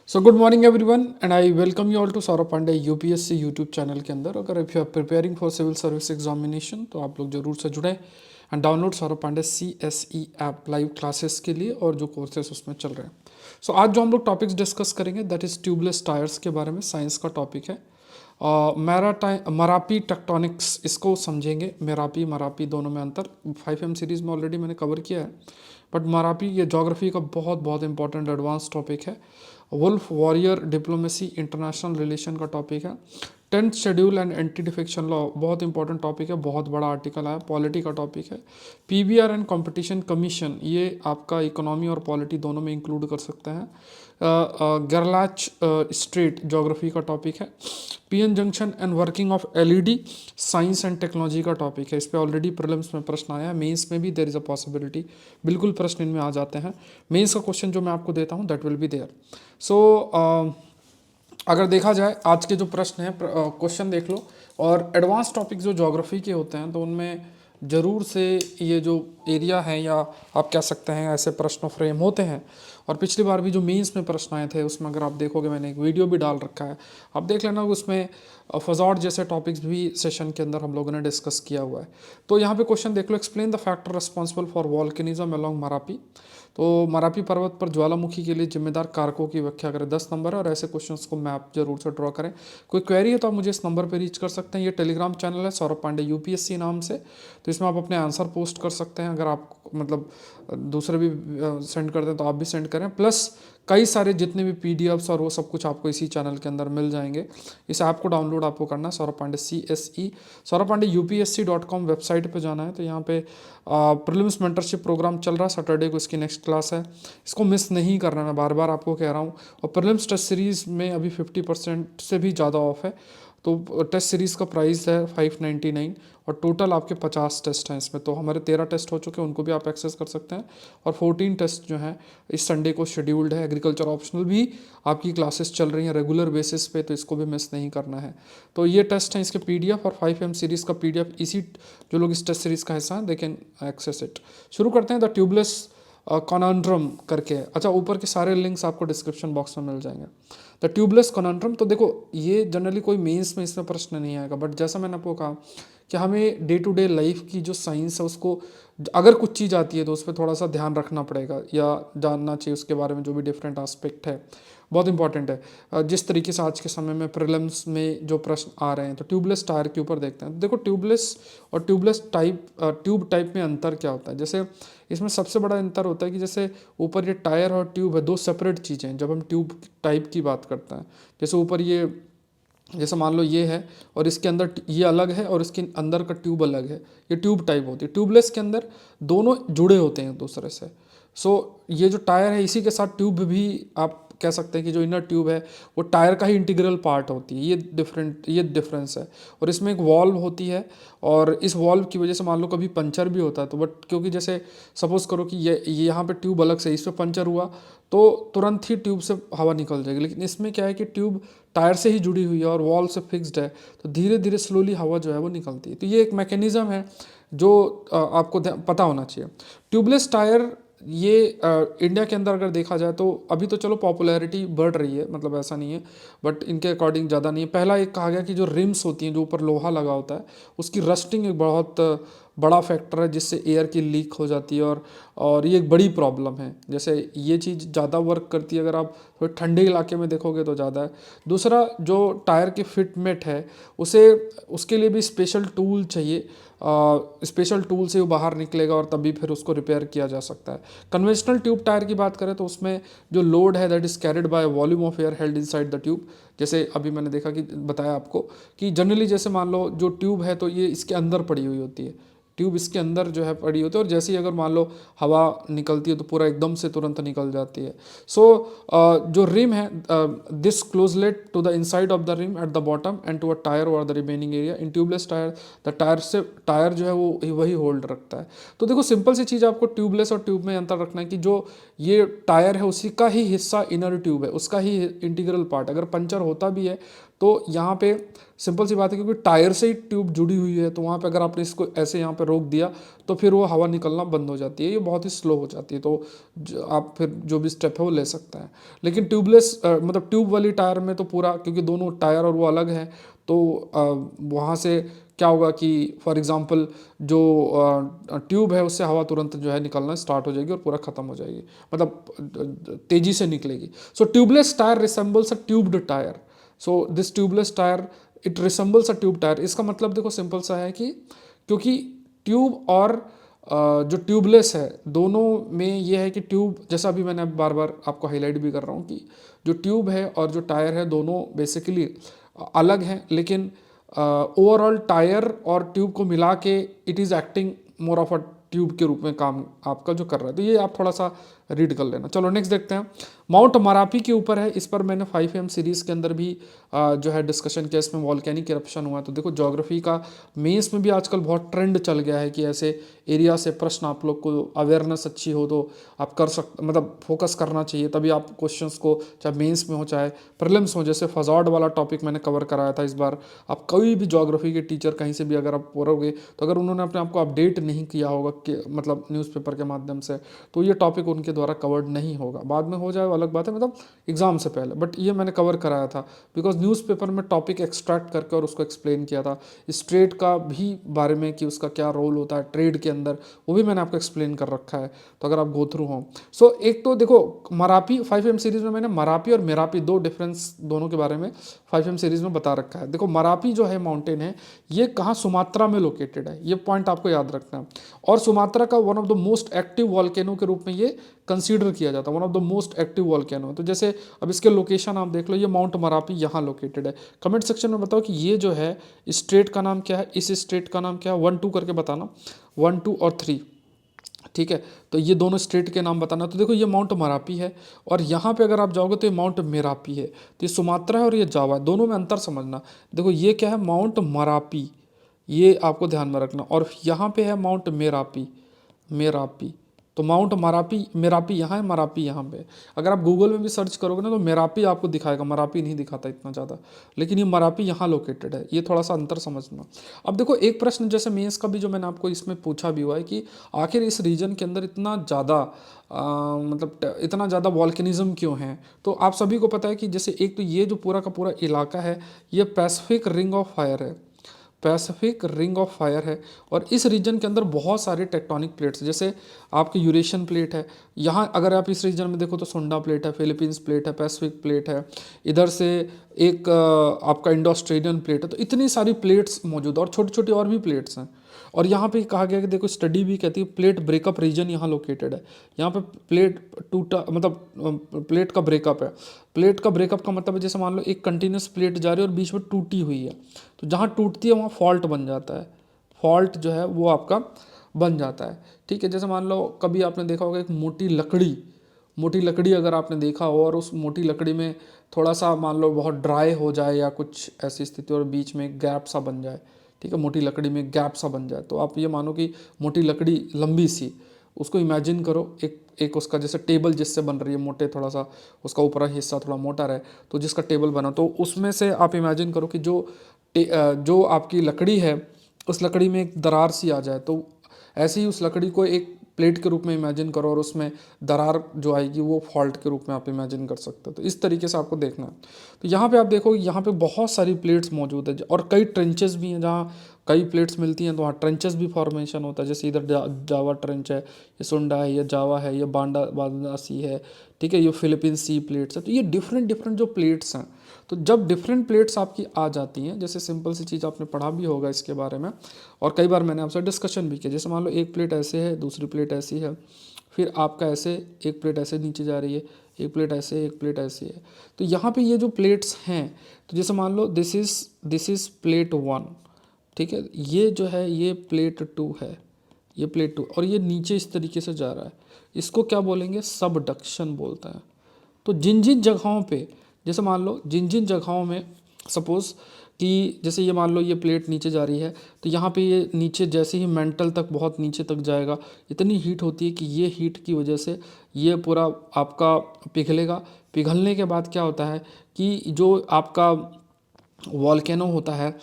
So good morning everyone and I welcome you all to Saurabh Pandey UPSC YouTube channel के अंदर। अगर if you are preparing for civil service examination तो आप लोग जरूर से जुड़ें and download Saurabh Pandey CSE app live classes के लिए और जो कोर्सेस उसमें चल रहे हैं। सो आज जो हम लोग टॉपिक्स डिस्कस करेंगे दैट इज़ ट्यूबलेस टायर्स के बारे में, साइंस का टॉपिक है। मरापी टेक्टोनिक्स इसको समझेंगे। मेरापी मरापी दोनों में अंतर 5M सीरीज़ में ऑलरेडी मैंने कवर किया है, बट मरापी ये ज्योग्राफी का बहुत बहुत इंपॉर्टेंट एडवांस टॉपिक है। Wolf warrior diplomacy international relation का टॉपिक है। 10th schedule and anti defection law बहुत इंपॉर्टेंट टॉपिक है, बहुत बड़ा आर्टिकल है, पॉलिटी का टॉपिक है। PBR एंड कंपटीशन कमीशन ये आपका इकोनॉमी और पॉलिटी दोनों में इंक्लूड कर सकते हैं। गरलाच स्ट्रेट ज्योग्राफी का टॉपिक है। PN junction and working of LED science and technology का टॉपिक है। इस पर ऑलरेडी प्रीलिम्स में प्रश्न आया है, मेंस में भी देयर इज़ अ पॉसिबिलिटी, बिल्कुल प्रश्न इनमें आ जाते हैं। मेंस का क्वेश्चन जो मैं आपको देता हूँ दैट विल बी देयर। सो अगर देखा जाए आज के जो प्रश्न हैं, क्वेश्चन देख लो, और एडवांस टॉपिक जो ज्योग्राफी के होते हैं तो उनमें ज़रूर से ये जो एरिया है या आप कह सकते हैं ऐसे प्रश्न फ्रेम होते हैं। और पिछली बार भी जो मेंस में प्रश्न आए थे उसमें अगर आप देखोगे मैंने एक वीडियो भी डाल रखा है, आप देख लेना, उसमें फजॉड जैसे टॉपिक्स भी सेशन के अंदर हम लोगों ने डिस्कस किया हुआ है। तो यहाँ पे क्वेश्चन देख लो, explain the factor responsible for volcanism along Marapi. तो मरापी पर्वत पर ज्वालामुखी के लिए जिम्मेदार कारकों की व्याख्या करें। 10 नंबर है और ऐसे क्वेश्चंस को मैप जरूर से ड्रॉ करें। कोई क्वेरी है तो आप मुझे इस नंबर पर रीच कर सकते हैं। ये टेलीग्राम चैनल है सौरभ पांडे UPSC नाम से, तो इसमें आप अपने आंसर पोस्ट कर सकते हैं। अगर आप मतलब दूसरे भी सेंड करते हैं तो आप भी सेंड करें। प्लस कई सारे जितने भी PDFs और वो सब कुछ आपको इसी चैनल के अंदर मिल जाएंगे। इस ऐप को डाउनलोड आपको करना है, Saurabh Pandey CSE, Saurabh Pandey UPSC.com website पे जाना है। तो यहाँ पे प्रीलिम्स मेंटरशिप प्रोग्राम चल रहा है, सैटरडे को इसकी नेक्स्ट क्लास है, इसको मिस नहीं करना, मैं बार बार आपको कह रहा हूँ। और प्रीलिम्स टेस्ट सीरीज़ में अभी 50% से भी ज़्यादा ऑफ है। तो टेस्ट सीरीज़ का प्राइस है 599 और टोटल आपके 50 टेस्ट हैं इसमें। तो हमारे 13 टेस्ट हो चुके हैं, उनको भी आप एक्सेस कर सकते हैं। और 14 टेस्ट जो हैं इस संडे को शेड्यूल्ड है। एग्रीकल्चर ऑप्शनल भी आपकी क्लासेस चल रही हैं रेगुलर बेसिस पे, तो इसको भी मिस नहीं करना है। तो ये टेस्ट हैं, इसके PDF और 5M सीरीज़ का PDF इसी जो लोग इस टेस्ट सीरीज़ का हिस्सा हैं दे कैन एक्सेस इट। शुरू करते हैं द ट्यूबलेस कॉनंड्रम करके। अच्छा, ऊपर के सारे लिंक्स आपको डिस्क्रिप्शन बॉक्स में मिल जाएंगे। द ट्यूबलेस कॉनंड्रम, तो देखो ये जनरली कोई मेंस में इसमें प्रश्न नहीं आएगा, बट जैसा मैंने आपको कहा कि हमें डे टू डे लाइफ की जो साइंस है उसको अगर कुछ चीज़ आती है तो उस पर थोड़ा सा ध्यान रखना पड़ेगा या जानना चाहिए उसके बारे में, जो भी डिफरेंट एस्पेक्ट है बहुत इंपॉर्टेंट है। जिस तरीके से आज के समय में प्रीलिम्स में जो प्रश्न आ रहे हैं, तो ट्यूबलेस टायर के ऊपर देखते हैं। देखो ट्यूबलेस और ट्यूबलेस ट्यूब टाइप में अंतर क्या होता है। जैसे इसमें सबसे बड़ा अंतर होता है कि जैसे ऊपर ये टायर और ट्यूब है, दो सेपरेट चीज़ें हैं जब हम ट्यूब टाइप की बात करते हैं। जैसे ऊपर ये, जैसे मान लो ये है और इसके अंदर ये अलग है और इसके अंदर का ट्यूब अलग है, ये ट्यूब टाइप होती है। ट्यूबलेस के अंदर दोनों जुड़े होते हैं एक दूसरे से। सो ये जो टायर है इसी के साथ ट्यूब भी आप कह सकते हैं कि जो इनर ट्यूब है वो टायर का ही इंटीग्रल पार्ट होती है। ये डिफरेंस है। और इसमें एक वॉल्व होती है और इस वॉल्व की वजह से मान लो कभी पंचर भी होता है तो बट क्योंकि जैसे सपोज करो कि ये यहाँ पे ट्यूब अलग से, इस पर पंचर हुआ तो तुरंत ही ट्यूब से हवा निकल जाएगी। लेकिन इसमें क्या है कि ट्यूब टायर से ही जुड़ी हुई है और वॉल से फिक्स्ड है, तो धीरे धीरे स्लोली हवा जो है वो निकलती है। तो ये एक मैकेनिज्म है जो आपको पता होना चाहिए। ट्यूबलेस टायर ये इंडिया के अंदर अगर देखा जाए तो अभी तो चलो पॉपुलैरिटी बढ़ रही है, मतलब ऐसा नहीं है, बट इनके अकॉर्डिंग ज़्यादा नहीं है। पहला एक कहा गया कि जो रिम्स होती हैं जो ऊपर लोहा लगा होता है उसकी रस्टिंग एक बहुत बड़ा फैक्टर है जिससे एयर की लीक हो जाती है और ये एक बड़ी प्रॉब्लम है। जैसे ये चीज़ ज़्यादा वर्क करती है अगर आप थोड़े ठंडे इलाके में देखोगे तो ज़्यादा है। दूसरा जो टायर की फिटमेट है उसे उसके लिए भी स्पेशल टूल चाहिए, स्पेशल टूल से वो बाहर निकलेगा और तभी फिर उसको रिपेयर किया जा सकता है। कन्वेंशनल ट्यूब टायर की बात करें तो उसमें जो लोड है that is carried by volume of air held inside the tube. जैसे अभी मैंने देखा कि बताया आपको कि जनरली जैसे मान लो जो ट्यूब है तो ये इसके अंदर पड़ी हुई होती है, ट्यूब इसके अंदर जो है पड़ी होती है और जैसे ही अगर मान लो हवा निकलती है तो पूरा एकदम से तुरंत निकल जाती है। सो जो रिम है this closely to the inside of the rim at the bottom and to a tire और the remaining area in tubeless tire. The tire जो है वो वही होल्ड रखता है। तो देखो सिंपल सी चीज़ आपको ट्यूबलेस और ट्यूब में अंतर रखना है कि जो ये टायर है उसी का ही हिस्सा इनर ट्यूब है, उसका ही इंटीग्रल पार्ट। अगर पंचर होता भी है तो यहाँ पे सिंपल सी बात है, क्योंकि टायर से ही ट्यूब जुड़ी हुई है, तो वहाँ पे अगर आपने इसको ऐसे यहाँ पे रोक दिया तो फिर वो हवा निकलना बंद हो जाती है, ये बहुत ही स्लो हो जाती है। तो आप फिर जो भी स्टेप है वो ले सकते हैं। लेकिन ट्यूबलेस मतलब ट्यूब वाली टायर में तो पूरा, क्योंकि दोनों टायर और वो अलग है, तो वहाँ से क्या होगा कि फॉर एग्जांपल जो ट्यूब है उससे हवा तुरंत जो है निकलना स्टार्ट हो जाएगी और पूरा खत्म हो जाएगी, मतलब तेजी से निकलेगी। So tubeless tire resembles a tubed tire. So this tubeless tire it resembles a tube tire. इसका मतलब देखो सिंपल सा है कि क्योंकि ट्यूब और जो ट्यूबलेस है दोनों में ये है कि ट्यूब, जैसा अभी मैंने बार बार आपको हाईलाइट भी कर रहा हूँ कि जो ट्यूब है और जो टायर है दोनों बेसिकली अलग हैं, लेकिन ओवरऑल टायर और ट्यूब को मिला के it is acting more of a tube के रूप में काम आपका जो कर रहा है। तो ये आप थोड़ा सा रीड कर लेना। चलो नेक्स्ट देखते हैं। माउंट मरापी के ऊपर है, इस पर मैंने 5M सीरीज़ के अंदर भी जो है डिस्कशन किया, इसमें वॉल्केनिक इरप्शन हुआ है। तो देखो ज्योग्राफी का मेंस में भी आजकल बहुत ट्रेंड चल गया है कि ऐसे एरिया से प्रश्न आप लोग को अवेयरनेस अच्छी हो तो आप कर सकते, मतलब फोकस करना चाहिए, तभी आप क्वेश्चंस को चाहे मेंस में हो चाहे प्रीलिम्स हो। जैसे फजार्ड वाला टॉपिक मैंने कवर कराया था इस बार। आप कोई भी ज्योग्राफी के टीचर कहीं से भी अगर आप पढ़ोगे तो अगर उन्होंने अपने आप को अपडेट नहीं किया होगा कि मतलब न्यूज़पेपर के माध्यम से, तो ये टॉपिक उनके द्वारा कवर्ड नहीं होगा। बाद में हो जाए अलग बात है, मतलब एग्जाम से पहले, बट ये मैंने कवर कराया था बिकॉज न्यूज़पेपर में टॉपिक एक्सट्रैक्ट करके और उसको एक्सप्लेन किया था। स्ट्रेट का भी बारे में कि उसका क्या रोल होता है ट्रेड के अंदर, वो भी मैंने आपको एक्सप्लेन कर रखा है, तो अगर आप गो थ्रू हो। सो एक तो देखो मरापी 5M सीरीज में मैंने मरापी और मेरापी दो डिफरेंस दोनों के बारे में 5M सीरीज में बता रखा है। देखो मरापी जो है माउंटेन है, ये कहाँ सुमात्रा में लोकेटेड है, ये पॉइंट आपको याद रखना है। और सुमात्रा का one of the most active volcano के रूप में ये कंसीडर किया जाता है, one of the most active volcano. तो जैसे अब इसके लोकेशन आप देख लो, ये माउंट मरापी यहाँ लोकेटेड है। कमेंट सेक्शन में बताओ कि ये जो है स्टेट का नाम क्या है, इस स्टेट का नाम क्या है, 1 2 करके बताना, 1 2 और 3, ठीक है। तो ये दोनों स्टेट के नाम बताना। तो देखो ये माउंट मरापी है और यहाँ पे अगर आप जाओगे तो ये माउंट मेरापी है। तो ये सुमात्रा है और ये जावा है, दोनों में अंतर समझना। देखो ये क्या है, माउंट मरापी, ये आपको ध्यान में रखना, और यहाँ पे है माउंट मेरापी, मेरापी। तो माउंट मरापी मेरापी यहाँ है, मरापी यहाँ पे। अगर आप गूगल में भी सर्च करोगे ना तो मेरापी आपको दिखाएगा, मरापी नहीं दिखाता इतना ज़्यादा, लेकिन ये मरापी यहाँ लोकेटेड है, ये थोड़ा सा अंतर समझना। अब देखो एक प्रश्न जैसे मेंस का भी जो मैंने आपको इसमें पूछा भी हुआ है कि आखिर इस रीजन के अंदर इतना ज़्यादा मतलब इतना ज़्यादा वॉल्केनिज्म क्यों है। तो आप सभी को पता है कि जैसे एक तो ये जो पूरा का पूरा इलाका है ये पैसिफिक रिंग ऑफ फायर है, पैसिफिक रिंग ऑफ फायर है। और इस रीजन के अंदर बहुत सारे टेक्टोनिक प्लेट्स, जैसे आपकी यूरेशियन प्लेट है, यहाँ अगर आप इस रीजन में देखो तो सुंडा प्लेट है, फिलीपींस प्लेट है, पैसिफिक प्लेट है, इधर से एक आपका इंडो ऑस्ट्रेलियन प्लेट है। तो इतनी सारी प्लेट्स मौजूद है और छोटी छोटी और भी प्लेट्स हैं। और यहाँ पे कहा गया कि देखो स्टडी भी कहती है प्लेट ब्रेकअप रीजन यहाँ लोकेटेड है। यहाँ पे प्लेट टूटा मतलब प्लेट का ब्रेकअप है। प्लेट का ब्रेकअप का मतलब है जैसे मान लो एक कंटिन्यूस प्लेट जा रही है और बीच में टूटी हुई है, तो जहाँ टूटती है वहाँ फॉल्ट बन जाता है, फॉल्ट जो है वो आपका बन जाता है, ठीक है। जैसे मान लो कभी आपने देखा होगा एक मोटी लकड़ी अगर आपने देखा हो और उस मोटी लकड़ी में थोड़ा सा मान लो बहुत ड्राई हो जाए या कुछ ऐसी स्थिति और बीच में गैप सा बन जाए, ठीक है, मोटी लकड़ी में गैप सा बन जाए, तो आप ये मानो कि मोटी लकड़ी लंबी सी, उसको इमेजिन करो एक उसका जैसे टेबल जिससे बन रही है, मोटे थोड़ा सा उसका ऊपरी हिस्सा थोड़ा मोटा रहे, तो जिसका टेबल बना, तो उसमें से आप इमेजिन करो कि जो आपकी लकड़ी है उस लकड़ी में एक दरार सी आ जाए, तो ऐसे ही उस लकड़ी को एक प्लेट के रूप में इमेजिन करो और उसमें दरार जो आएगी वो फॉल्ट के रूप में आप इमेजिन कर सकते हो। तो इस तरीके से आपको देखना है। तो यहाँ पे आप देखो यहाँ पे बहुत सारी प्लेट्स मौजूद है और कई ट्रेंचेस भी हैं, जहाँ कई प्लेट्स मिलती हैं तो वहाँ ट्रेंचेस भी फॉर्मेशन होता है। जैसे इधर जावा ट्रेंच है, ये सुंडा है, ये जावा है, ये बांडा सी है, ठीक है, ये फिलीपीन सी प्लेट्स है। तो ये डिफरेंट जो प्लेट्स हैं, तो जब डिफरेंट प्लेट्स आपकी आ जाती हैं, जैसे सिंपल सी चीज़ आपने पढ़ा भी होगा इसके बारे में और कई बार मैंने आपसे डिस्कशन भी किया, जैसे मान लो एक प्लेट ऐसे है, दूसरी प्लेट ऐसी है, फिर आपका ऐसे एक प्लेट ऐसे नीचे जा रही है, एक प्लेट ऐसे, एक प्लेट ऐसी है। तो यहाँ पे ये जो प्लेट्स हैं, तो जैसे मान लो दिस इज़ प्लेट 1, ठीक है, ये जो है ये प्लेट 2 है, ये प्लेट 2, और ये नीचे इस तरीके से जा रहा है, इसको क्या बोलेंगे, सबडक्शन बोलते हैं। तो जिन जिन जगहों पे, जैसे मान लो जिन जिन जगहों में सपोज़ कि जैसे ये मान लो ये प्लेट नीचे जा रही है, तो यहाँ पे ये नीचे जैसे ही मेंटल तक बहुत नीचे तक जाएगा, इतनी हीट होती है कि ये हीट की वजह से ये पूरा आपका पिघलेगा। पिघलने के बाद क्या होता है कि जो आपका वॉल्केनो होता है,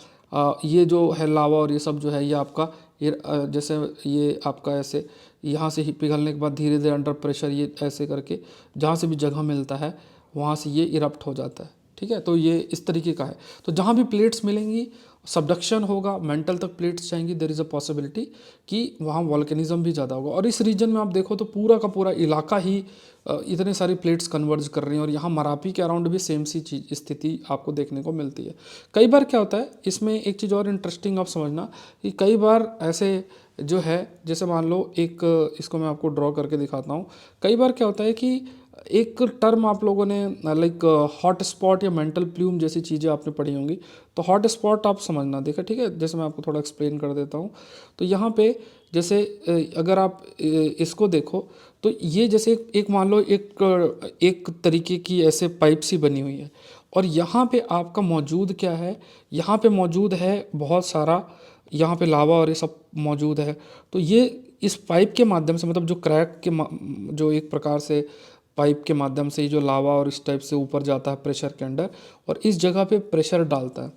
ये जो है लावा और ये सब जो है ये आपका ये जैसे ये आपका ऐसे यहाँ से ही पिघलने के बाद धीरे धीरे अंडर प्रेशर ये ऐसे करके जहाँ से भी जगह मिलता है वहाँ से ये इरप्ट हो जाता है। ठीक है, तो ये इस तरीके का है। तो जहाँ भी प्लेट्स मिलेंगी सबडक्शन होगा, मेंटल तक प्लेट्स जाएंगी, देयर इज़ अ पॉसिबिलिटी कि वहाँ वॉल्केनिज्म भी ज़्यादा होगा। और इस रीजन में आप देखो तो पूरा का पूरा इलाका ही इतने सारी प्लेट्स कन्वर्ज कर रही हैं, और यहाँ मरापी के अराउंड भी सेम सी चीज स्थिति आपको देखने को मिलती है। कई बार क्या होता है इसमें एक चीज़ और इंटरेस्टिंग आप समझना कि कई बार ऐसे जो है जैसे मान लो एक इसको मैं आपको ड्रॉ करके दिखाता हूँ। कई बार क्या होता है कि एक टर्म आप लोगों ने लाइक हॉट स्पॉट या मेंटल प्ल्यूम जैसी चीज़ें आपने पढ़ी होंगी। तो हॉट स्पॉट आप समझना, देखा ठीक है, जैसे मैं आपको थोड़ा एक्सप्लेन कर देता हूँ। तो यहाँ पे जैसे अगर आप इसको देखो तो ये जैसे एक मान लो एक तरीके की ऐसे पाइप सी बनी हुई है, और यहाँ पे आपका मौजूद क्या है, यहाँ पे मौजूद है बहुत सारा, यहाँ पे लावा और ये सब मौजूद है। तो ये इस पाइप के माध्यम से मतलब जो क्रैक के जो एक प्रकार से पाइप के माध्यम से ये जो लावा और इस टाइप से ऊपर जाता है प्रेशर के अंडर, और इस जगह पे प्रेशर डालता है,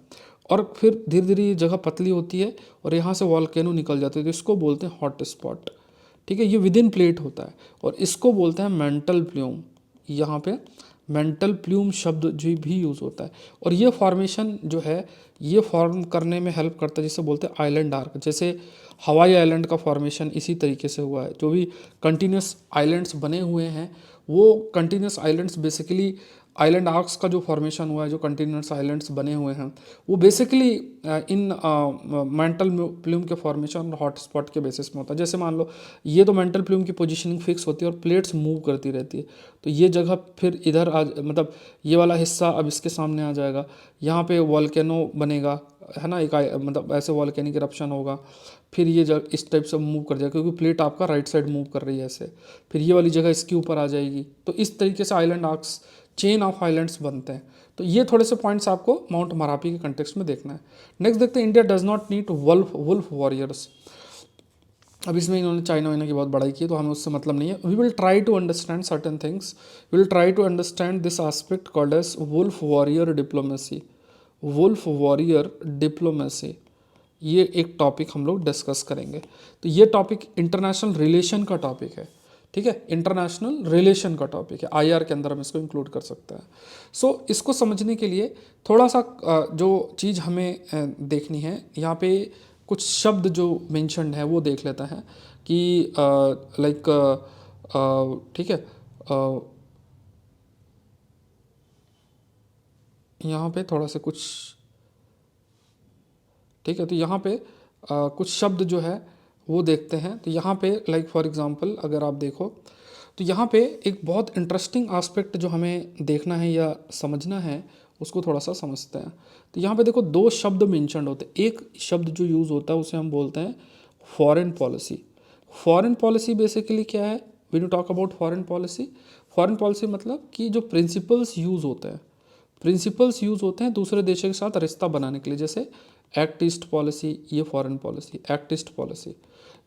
और फिर धीरे धीरे ये जगह पतली होती है और यहाँ से वॉल्केनो निकल जाते हैं। तो इसको बोलते हैं हॉट स्पॉट। ठीक है, ये विद इन प्लेट होता है, और इसको बोलते हैं मेंटल प्ल्यूम। यहाँ पे मेंटल प्ल्यूम शब्द जो भी यूज़ होता है, और ये फॉर्मेशन जो है ये फॉर्म करने में हेल्प करता है, जिसे बोलते हैं आइलैंड आर्क। जैसे हवाई आइलैंड का फॉर्मेशन इसी तरीके से हुआ है। जो भी कंटिन्यूस आइलैंड्स बने हुए हैं वो continuous islands basically island arcs का जो फॉर्मेशन हुआ है, जो कंटिन्यूस आइलैंड्स बने हुए हैं वो बेसिकली इन मेंटल प्ल्यूम के फॉर्मेशन और हॉट स्पॉट के बेसिस में होता है। जैसे मान लो ये तो मेंटल प्ल्यूम की पोजीशनिंग फिक्स होती है और प्लेट्स मूव करती रहती है, तो ये जगह फिर इधर आ मतलब ये वाला हिस्सा अब इसके सामने आ जाएगा, यहाँ पे वॉल्केनो बनेगा, है ना, एक मतलब ऐसे वॉल्केनिक इरप्शन होगा, फिर ये जगह इस टाइप से मूव कर जाएगा क्योंकि प्लेट आपका राइट साइड मूव कर रही है ऐसे, फिर ये वाली जगह इसके ऊपर आ जाएगी। तो इस तरीके से island arcs chain of islands बनते हैं। तो ये थोड़े से पॉइंट्स आपको माउंट मरापी के कंटेक्स्ट में देखना है। नेक्स्ट देखते हैं, India does not need wolf warriors. अब इसमें इन्होंने चाइना वाइना की बहुत बड़ाई की है, तो हमें उससे मतलब नहीं है। We will try to understand certain things, we will try to understand this aspect called as wolf warrior diplomacy. Wolf warrior diplomacy, ये एक टॉपिक हम लोग डिस्कस करेंगे। तो ये टॉपिक इंटरनेशनल रिलेशन का टॉपिक है। ठीक है, इंटरनेशनल रिलेशन का टॉपिक है, आईआर के अंदर हम इसको इंक्लूड कर सकते हैं। सो इसको समझने के लिए थोड़ा सा जो चीज़ हमें देखनी है, यहाँ पे कुछ शब्द जो मेंशन्ड है वो देख लेते हैं कि लाइक ठीक है, यहाँ पे थोड़ा सा कुछ, ठीक है, तो यहाँ पे कुछ शब्द जो है वो देखते हैं। तो यहाँ पे लाइक फॉर एग्जांपल अगर आप देखो तो यहाँ पे एक बहुत इंटरेस्टिंग एस्पेक्ट जो हमें देखना है या समझना है उसको थोड़ा सा समझते हैं। तो यहाँ पे देखो दो शब्द मेंशन्ड होते हैं। एक शब्द जो यूज़ होता है उसे हम बोलते हैं foreign policy. Foreign policy basically क्या है, when you talk about foreign policy मतलब कि जो प्रिंसिपल्स यूज़ होते हैं, प्रिंसिपल्स यूज़ होते हैं दूसरे देशों के साथ रिश्ता बनाने के लिए। जैसे एक्ट ईस्ट पॉलिसी, ये foreign policy, act east policy.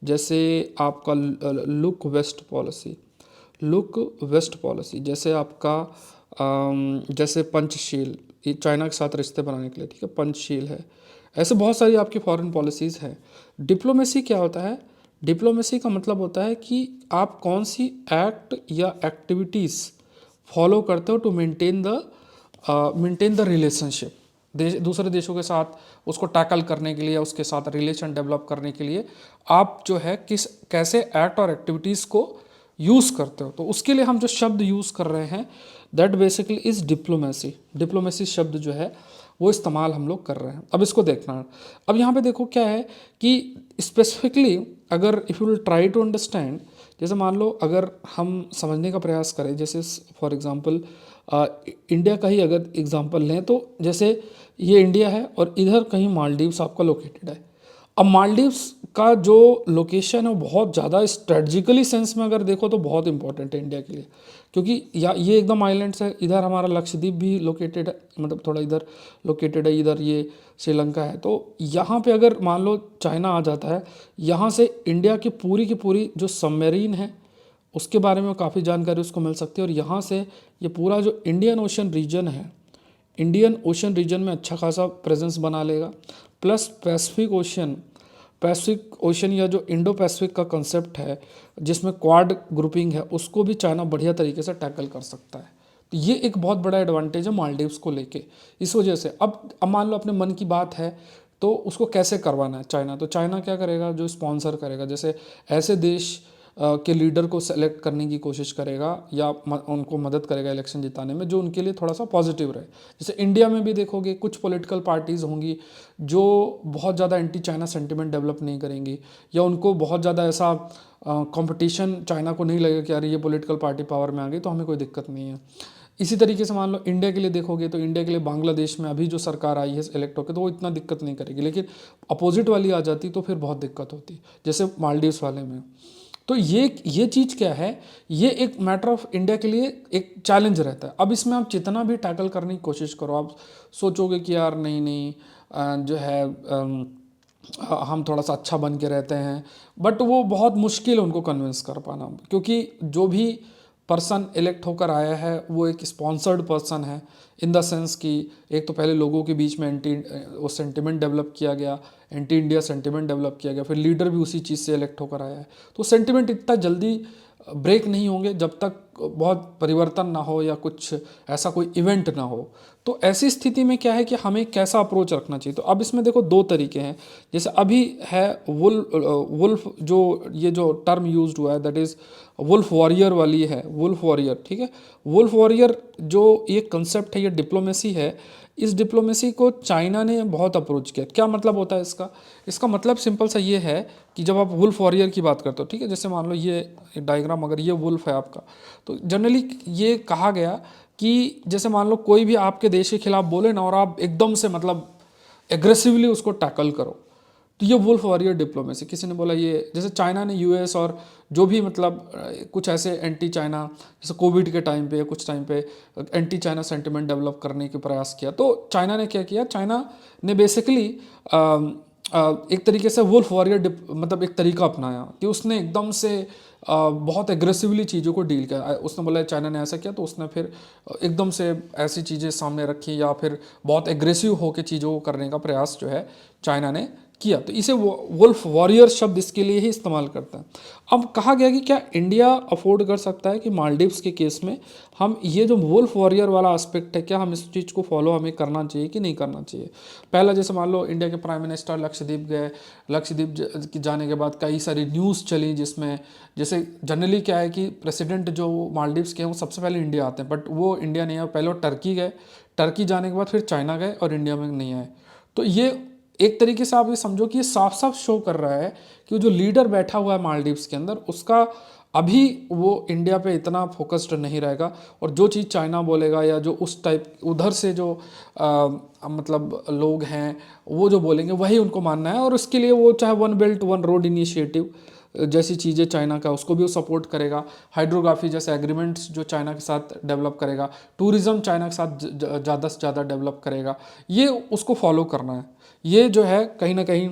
जैसे आपका look west policy, look west policy. जैसे आपका जैसे पंचशील, ये चाइना के साथ रिश्ते बनाने के लिए, ठीक है, पंचशील है। ऐसे बहुत सारी आपकी फॉरेन पॉलिसीज़ हैं। डिप्लोमेसी क्या होता है, डिप्लोमेसी का मतलब होता है कि आप कौन सी एक्ट या एक्टिविटीज़ फॉलो करते हो टू मेंटेन द रिलेशनशिप। दूसरे देशों के साथ उसको टैकल करने के लिए, उसके साथ रिलेशन डेवलप करने के लिए आप जो है कैसे एक्ट और एक्टिविटीज़ को यूज़ करते हो। तो उसके लिए हम जो शब्द यूज़ कर रहे हैं that basically is diplomacy. Diplomacy शब्द जो है वो इस्तेमाल हम लोग कर रहे हैं। अब इसको देखना है। अब यहाँ पे देखो क्या है कि स्पेसिफिकली अगर if you will try to understand, जैसे मान लो अगर हम समझने का प्रयास करें, जैसे फॉर एग्जांपल इंडिया का ही अगर एग्जांपल लें, तो जैसे ये इंडिया है और इधर कहीं मालदीव्स आपका लोकेटेड है। अब मालदीव्स का जो लोकेशन है वो बहुत ज़्यादा स्ट्रेटजिकली सेंस में अगर देखो तो बहुत इंपॉर्टेंट है इंडिया के लिए, क्योंकि या ये एकदम आइलैंड्स है, इधर हमारा लक्षद्वीप भी लोकेटेड है, मतलब थोड़ा इधर लोकेटेड है, इधर ये श्रीलंका है। तो यहाँ पे अगर मान लो चाइना आ जाता है, यहाँ से इंडिया की पूरी जो सबमरीन है उसके बारे में काफ़ी जानकारी उसको मिल सकती है, और यहाँ से ये पूरा जो इंडियन ओशन रीजन है, इंडियन ओशन रीजन में अच्छा खासा प्रेजेंस बना लेगा। प्लस पैसिफिक ओशन या जो इंडो पैसिफिक का कंसेप्ट है जिसमें क्वाड ग्रुपिंग है, उसको भी चाइना बढ़िया तरीके से टैकल कर सकता है। तो ये एक बहुत बड़ा एडवांटेज है मालदीव्स को लेके। इस वजह से अब मान लो अपने मन की बात है तो उसको कैसे करवाना है चाइना, तो चाइना क्या करेगा, जो स्पॉन्सर करेगा, जैसे ऐसे देश के लीडर को सेलेक्ट करने की कोशिश करेगा या उनको मदद करेगा इलेक्शन जिताने में, जो उनके लिए थोड़ा सा पॉजिटिव रहे। जैसे इंडिया में भी देखोगे कुछ पॉलिटिकल पार्टीज़ होंगी जो बहुत ज़्यादा एंटी चाइना सेंटिमेंट डेवलप नहीं करेंगी, या उनको बहुत ज़्यादा ऐसा कंपटीशन चाइना को नहीं लगेगा कि यार ये पॉलिटिकल पार्टी पावर में आ गई तो हमें कोई दिक्कत नहीं है। इसी तरीके से मान लो इंडिया के लिए देखोगे तो इंडिया के लिए बांग्लादेश में अभी जो सरकार आई है इलेक्ट होकर, तो वो इतना दिक्कत नहीं करेगी, लेकिन अपोजिट वाली आ जाती तो फिर बहुत दिक्कत होती, जैसे मालदीव्स वाले में। तो ये चीज़ क्या है, ये एक मैटर ऑफ इंडिया के लिए एक चैलेंज रहता है। अब इसमें आप जितना भी टैकल करने की कोशिश करो, आप सोचोगे कि यार नहीं नहीं जो है हम थोड़ा सा अच्छा बन के रहते हैं, बट वो बहुत मुश्किल है उनको कन्विंस कर पाना, क्योंकि जो भी पर्सन इलेक्ट होकर आया है वो एक स्पॉन्सर्ड पर्सन है, इन द सेंस कि एक तो पहले लोगों के बीच में वो सेंटिमेंट डेवलप किया गया, एंटी इंडिया सेंटिमेंट डेवलप किया गया, फिर लीडर भी उसी चीज़ से इलेक्ट होकर आया है। तो सेंटिमेंट इतना जल्दी ब्रेक नहीं होंगे जब तक बहुत परिवर्तन ना हो या कुछ ऐसा कोई इवेंट ना हो। तो ऐसी स्थिति में क्या है कि हमें कैसा अप्रोच रखना चाहिए, तो अब इसमें देखो दो तरीके हैं। जैसे अभी है वुल्फ जो ये जो टर्म यूज्ड हुआ है, दैट इज़ वुल्फ वॉरियर वाली है, वुल्फ वॉरियर, ठीक है। वुल्फ वॉरियर जो ये कंसेप्ट है, ये डिप्लोमेसी है, इस डिप्लोमेसी को चाइना ने बहुत अप्रोच किया। क्या मतलब होता है इसका, इसका मतलब सिंपल सा ये है कि जब आप वुल्फ वॉरियर की बात करते हो, ठीक है, जैसे मान लो ये डायग्राम अगर ये वुल्फ है आपका, तो जनरली ये कहा गया कि जैसे मान लो कोई भी आपके देश के खिलाफ बोले ना, और आप एकदम से मतलब एग्रेसिवली उसको टैकल करो, तो ये वुल्फ वॉरियर डिप्लोमेसी। किसी ने बोला ये, जैसे चाइना ने यूएस और जो भी मतलब कुछ ऐसे एंटी चाइना, जैसे कोविड के टाइम पे कुछ टाइम पे एंटी चाइना सेंटिमेंट डेवलप करने के प्रयास किया, तो चाइना ने क्या किया, चाइना ने बेसिकली एक तरीके से वुल्फ वॉरियर मतलब एक तरीका अपनाया कि उसने एकदम से बहुत एग्रेसिवली चीज़ों को डील किया। उसने बोला चाइना ने ऐसा किया, तो उसने फिर एकदम से ऐसी चीज़ें सामने रखी, या फिर बहुत एग्रेसिव होकर चीज़ों को करने का प्रयास जो है चाइना ने किया। तो इसे वुल्फ वॉरियर शब्द इसके लिए ही इस्तेमाल करता है। अब कहा गया कि क्या इंडिया अफोर्ड कर सकता है कि मालदीव्स के केस में हम ये जो वुल्फ वॉरियर वाला एस्पेक्ट है, क्या हम इस चीज़ को फॉलो हमें करना चाहिए कि नहीं करना चाहिए। पहला, जैसे मान लो इंडिया के प्राइम मिनिस्टर लक्षद्वीप गए, लक्षद्वीप जाने के बाद कई सारी न्यूज़ चली, जिसमें जैसे जनरली क्या है कि प्रेसिडेंट जो मालदीव्स के हैं वो सबसे पहले इंडिया आते हैं, बट वो इंडिया नहीं आए, पहले वो टर्की गए, टर्की जाने के बाद फिर चाइना गए और इंडिया में नहीं आए। तो ये एक तरीके से आप ये समझो कि ये साफ साफ शो कर रहा है कि जो लीडर बैठा हुआ है मालदीव्स के अंदर, उसका अभी वो इंडिया पे इतना फोकस्ड नहीं रहेगा, और जो चीज़ चाइना बोलेगा या जो उस टाइप उधर से जो मतलब लोग हैं वो जो बोलेंगे वही उनको मानना है, और उसके लिए वो चाहे one belt one road initiative जैसी चीज़ें चाइना का, उसको भी वो सपोर्ट करेगा। हाइड्रोग्राफी जैसे एग्रीमेंट्स जो चाइना के साथ डेवलप करेगा, टूरिज़्म चाइना के साथ ज़्यादा से ज़्यादा डेवलप करेगा, ये उसको फॉलो करना है, ये जो है कहीं ना कहीं